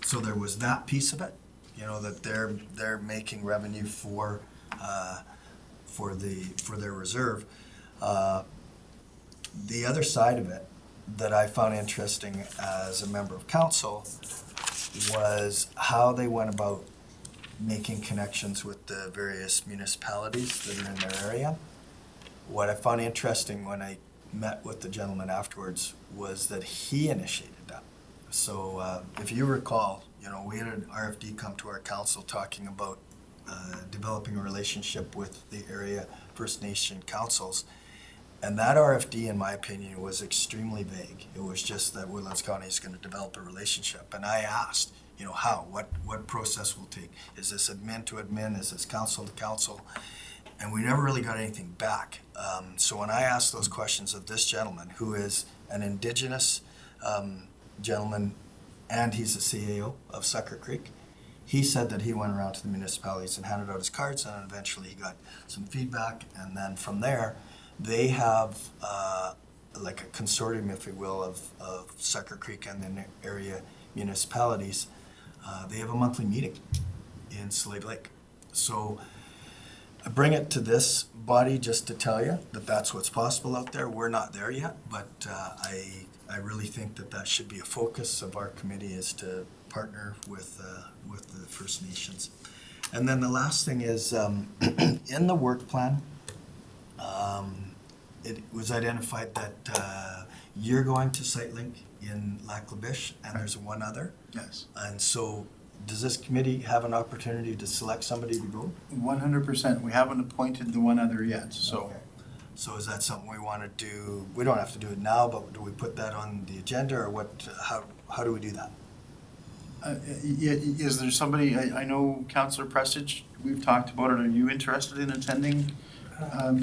So there was that piece of it, that they're making revenue for their reserve. The other side of it that I found interesting as a member of council was how they went about making connections with the various municipalities that are in their area. What I found interesting when I met with the gentleman afterwards was that he initiated that. So if you recall, we had an RFD come to our council talking about developing a relationship with the area First Nation councils. And that RFD, in my opinion, was extremely vague. It was just that Woodlands County is going to develop a relationship. And I asked, how? What process will take? Is this admin to admin? Is this council to council? And we never really got anything back. So when I asked those questions of this gentleman, who is an Indigenous gentleman, and he's a CAO of Sucker Creek, he said that he went around to the municipalities and handed out his cards, and eventually he got some feedback. And then from there, they have like a consortium, if you will, of Sucker Creek and the area municipalities. They have a monthly meeting in Slave Lake. So I bring it to this body just to tell you that that's what's possible out there. We're not there yet, but I really think that should be a focus of our committee, is to partner with the First Nations. And then the last thing is, in the work plan, it was identified that you're going to SiteLink in Lac La Biche, and there's one other. Yes. And so, does this committee have an opportunity to select somebody to go? 100%. We haven't appointed the one other yet, so. Okay. So is that something we want to do? We don't have to do it now, but do we put that on the agenda, or what? How do we do that? Is there somebody, I know Councillor Prestige, we've talked about it. Are you interested in attending? No.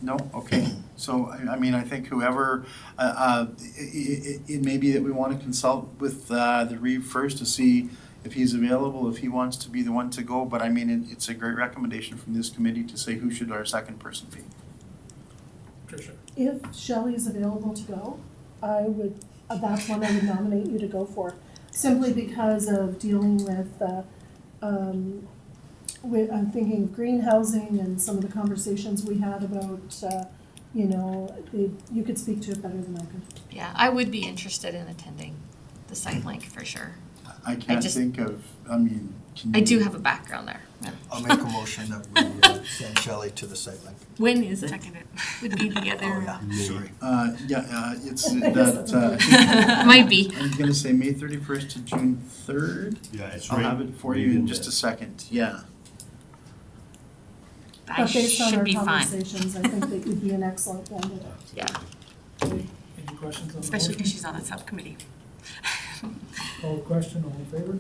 No? Okay. So, I think whoever, it may be that we want to consult with the Reeve first to see if he's available, if he wants to be the one to go. But it's a great recommendation from this committee to say who should our second person be. Tricia. If Shelley is available to go, that's one I would nominate you to go for, simply because of dealing with, I'm thinking of greenhousing and some of the conversations we had about, you could speak to it better than I could. Yeah, I would be interested in attending the site link for sure. I can't think of, can I you- do have a background there. I'll make a motion that we send Shelley to the site link. When is it? Seconded. Would be the Oh, other, yeah, sorry. It's I guess that, might be. I'm gonna say May 31st to June 3rd. Yeah, it's I'll right. have it for right you in in just there. a second, yeah. I But based on should our be fine. conversations, I think that you'd be an excellent candidate. Yeah, Any questions on the Especially motion? because she's on a subcommittee. Call the question, all in favor?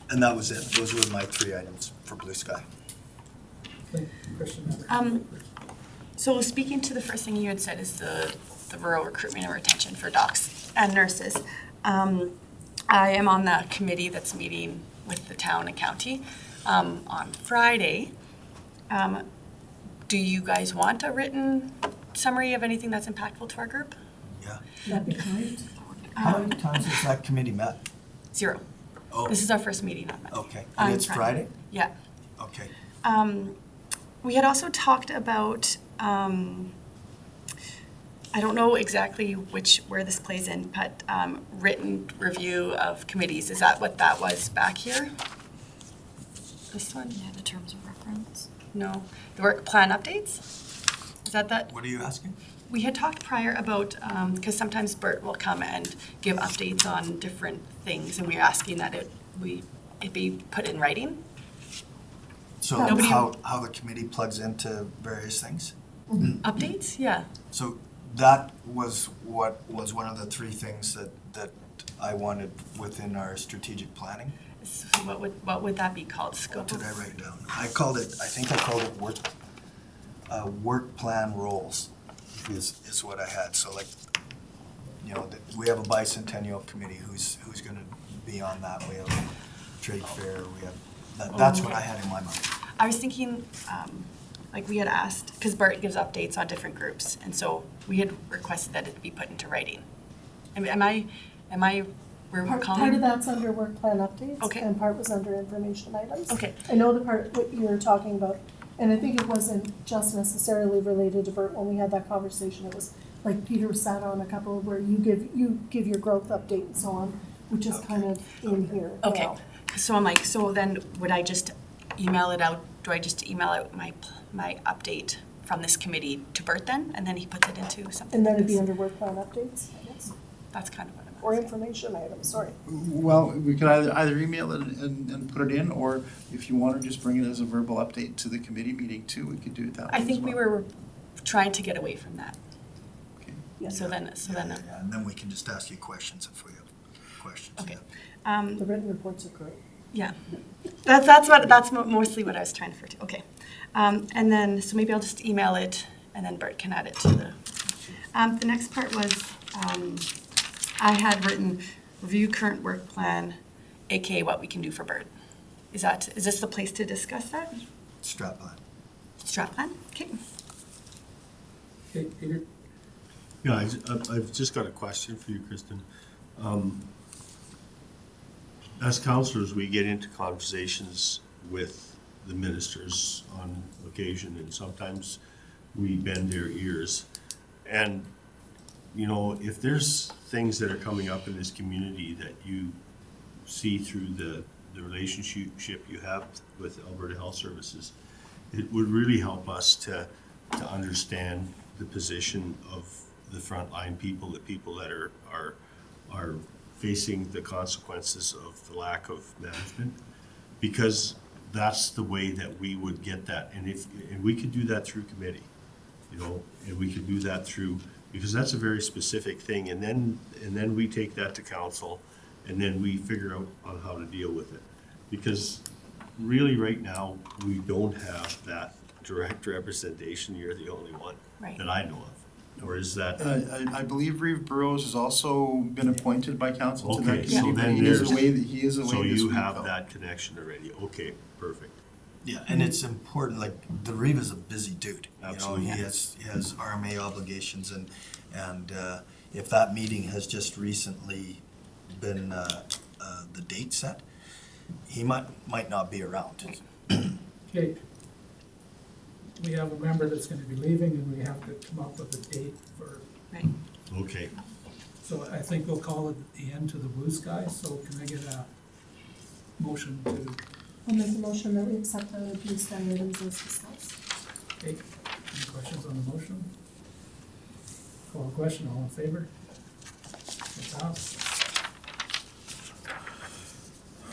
And that was it. Those were my 3 items for Blue Sky. Question number Um, two. So speaking to the first thing you had said is the rural recruitment and retention for docs and nurses. I am on the committee that's meeting with the town and county on Friday. Do you guys want a written summary of anything that's impactful to our group? Yeah. That'd be great. How many times has that committee met? 0. Oh, This is our first meeting on Monday. okay. on And it's Friday? Yeah. Okay. We had also talked about, I don't know exactly where this plays in, but written review of committees. Is that what that was back here? This one? Yeah, the terms of reference. No. The work plan updates? Is that? What are you asking? We had talked prior about, because sometimes Bert will come and give updates on different things, and we were asking that it be put in writing. So Nobody- how the committee plugs into various things? Updates? Yeah. So that was what was one of the three things that I wanted within our strategic planning. So what would that be called? What Scope did I of? write down? I think I called it work plan roles is what I had. So like, you know, we have a bicentennial committee who's gonna be on that. We have trade fair, we have, that's what I had in my mind. I was thinking, like we had asked, because Bert gives updates on different groups, and so we had requested that it be put into writing. We're Part calling? of that's under work plan updates. Okay. And part was under information items. Okay. I know the part, what you were talking about, and I think it wasn't just necessarily related to Bert when we had that conversation. It was like Peter sat on a couple where you give your growth update and so on, which is kind of in here Okay, now. so I'm like, so then would I just email it out? Do I just email out my update from this committee to Bert then, and then he puts it into something And then like it'd be this? under work plan updates, I guess, That's kind of what I'm or asking. information items, sorry. Well, we could either email it and put it in, or if you want to just bring it as a verbal update to the committee meeting too, we could do it that way I as think we well. were trying to get away from that. Okay. Yeah. So then, Yeah, and then we can just ask you questions if we have questions. okay. yeah. The written reports are great. Yeah, that's mostly what I was trying to refer to. Okay, and then so maybe I'll just email it, and then Bert can add it to the. The next part was I had written review current work plan, aka what we can do for Bert. Is this the place to discuss that? Strat plan. Strat plan. Okay. Okay, Peter? Yeah, I've just got a question for you, Kristen. As counselors, we get into conversations with the ministers on occasion, and sometimes we bend their ears. And, you know, if there's things that are coming up in this community that you see through the relationship you have with Alberta Health Services, it would really help us to understand the position of the frontline people, the people that are facing the consequences of the lack of management, because that's the way that we would get that. And we could do that through committee, you know, and we could do that through, because that's a very specific thing. And then we take that to council, and then we figure out on how to deal with it. Because really right now, we don't have that direct representation. You're the only one Right. that I know of. Or is that? I believe Reeve Burrows has also been appointed by council to that Okay, committee. so but then he is there's- away. He is away So this you week, have though. that connection already. Okay, perfect. Yeah, and it's important, like, the Reeve is a busy dude. Absolutely. You know, he has RMA obligations, and if that meeting has just recently been, the date set, he might not be around. Okay. We have a member that's gonna be leaving, and we have to come up with a date for, Right. Okay. so I think we'll call it the end to the blue sky, so can I get a motion to, I'll make a motion that we accept the blue sky items as discussed. okay, any questions on the motion? Call the question, all in favor? It passed.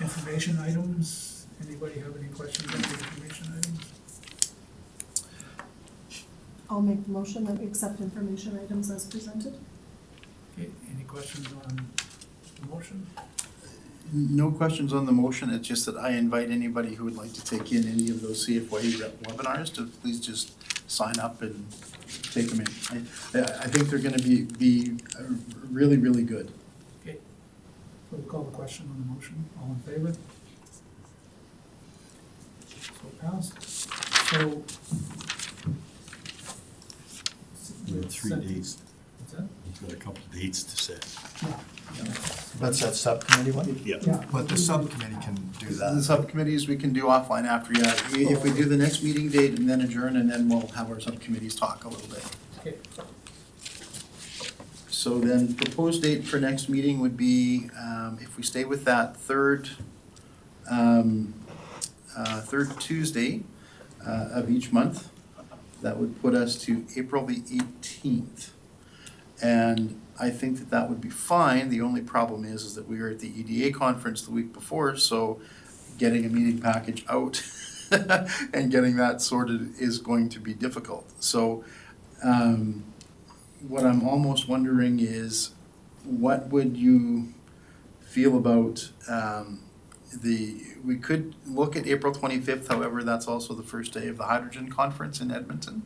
Information items, anybody have any questions on the information items? I'll make the motion that we accept information items as presented. Okay, any questions on the motion? No questions on the motion. It's just that I invite anybody who would like to take in any of those CFY webinars to please just sign up and take them in. I think they're going to be really, really good. Okay, so we'll call the question on the motion, all in favor? So passed, so. We have 3 days. What's that? We've got a couple of dates to set. Yeah. That's that subcommittee one? Yeah. Yeah. But the subcommittee can do The that. subcommittees we can do offline after, yeah. If we do the next meeting date and then adjourn, and then we'll have our subcommittees talk a little bit. Okay, So then proposed date for next meeting would be, if we stay with that third third Tuesday of each month. That would put us to April the 18th. And I think that that would be fine. The only problem is that we were at the EDA conference the week before, so getting a meeting package out and getting that sorted is going to be difficult. So what I'm almost wondering is, what would you feel about we could look at April 25th, however, that's also the first day of the hydrogen conference in Edmonton.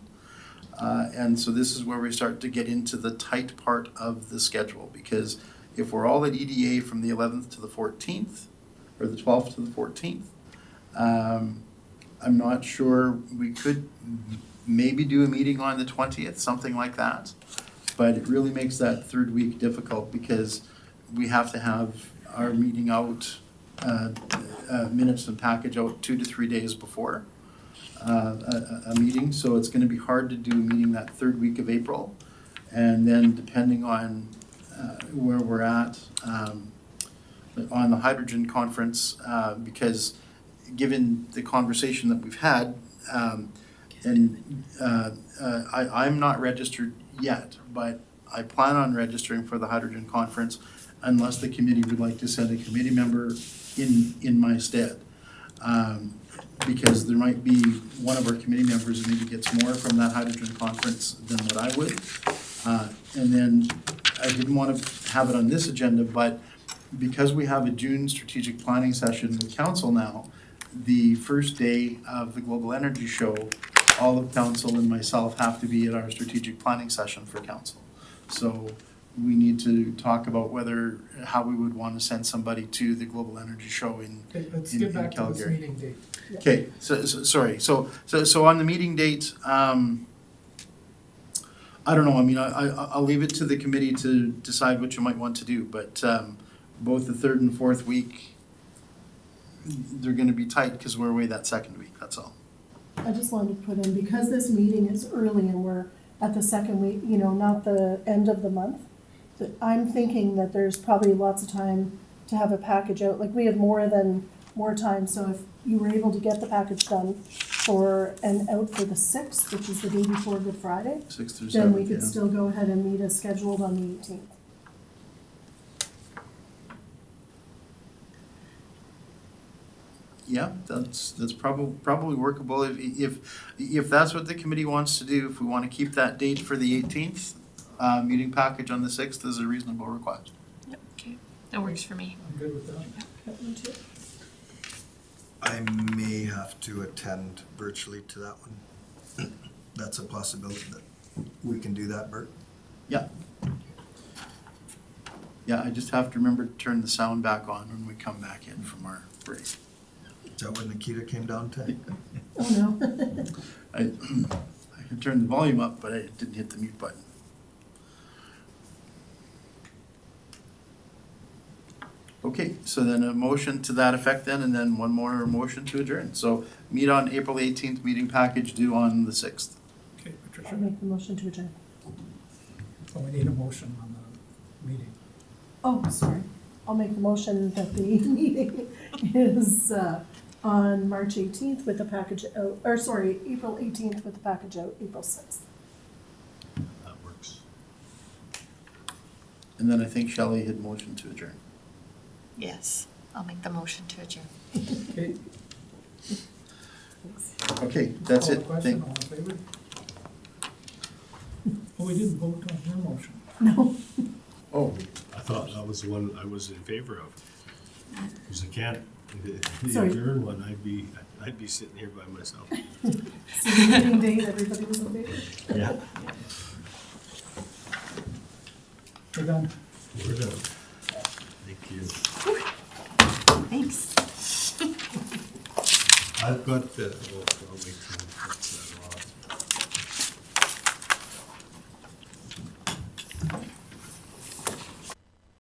And so this is where we start to get into the tight part of the schedule, because if we're all at EDA from the 11th to the 14th, or the 12th to the 14th, I'm not sure, we could maybe do a meeting on the 20th, something like that. But it really makes that third week difficult, because we have to have our meeting out, minutes and package out 2 to 3 days before a meeting. So it's gonna be hard to do a meeting that third week of April. And then depending on where we're at on the hydrogen conference, because given the conversation that we've had, I'm not registered yet, but I plan on registering for the hydrogen conference unless the committee would like to send a committee member in my stead. Because there might be one of our committee members who maybe gets more from that hydrogen conference than what I would. And then I didn't want to have it on this agenda, but because we have a June strategic planning session with council now, the first day of the Global Energy Show, all of council and myself have to be at our strategic planning session for council. So we need to talk about how we would want to send somebody to the Global Energy Show in Okay, let's in get back to this Calgary. meeting date. Okay, sorry, so on the meeting date, I don't know, I mean, I'll leave it to the committee to decide what you might want to do, but both the third and fourth week, they're gonna be tight because we're away that second week, that's all. I just wanted to put in, because this meeting is early and we're at the second week, not the end of the month, that I'm thinking that there's probably lots of time to have a package out. Like, we have more time, so if you were able to get the package done out for the 6th, which is the day before Good Friday, 6th or 7th, then we could yeah. still go ahead and meet as scheduled on the 18th. Yeah, that's probably workable, if that's what the committee wants to do, if we want to keep that date for the 18th, meeting package on the 6th is a reasonable request. Yep, okay, that works for me. I'm good with that. That one too. I may have to attend virtually to that one. That's a possibility that we can do that, Bert. Yeah. Yeah, I just have to remember to turn the sound back on when we come back in from our break. Is that what Nikita came down to? Oh, no. I turned the volume up, but I didn't hit the mute button. Okay, so then a motion to that effect then, and then one more motion to adjourn. So meet on April 18th, meeting package due on the 6th. Okay, Patricia, I'll make the motion to adjourn. so we need a motion on the meeting. Oh, sorry. I'll make the motion that the meeting is on March 18th with the package out, April 18th with the package out, April 6th. That works. And then I think Shelley had motioned to adjourn. Yes, I'll make the motion to adjourn. Okay. Okay, that's Call it. the question, all in favor? Oh, we didn't vote on your motion. No. Oh, I thought that was the one I was in favor of. Because I can't, the Sorry. adjourn one, I'd be sitting here by myself. So the meeting date, everybody was in favor? Yeah. We're done. We're done. Thank you. Thanks. I've got the, I'll wait till that's that off.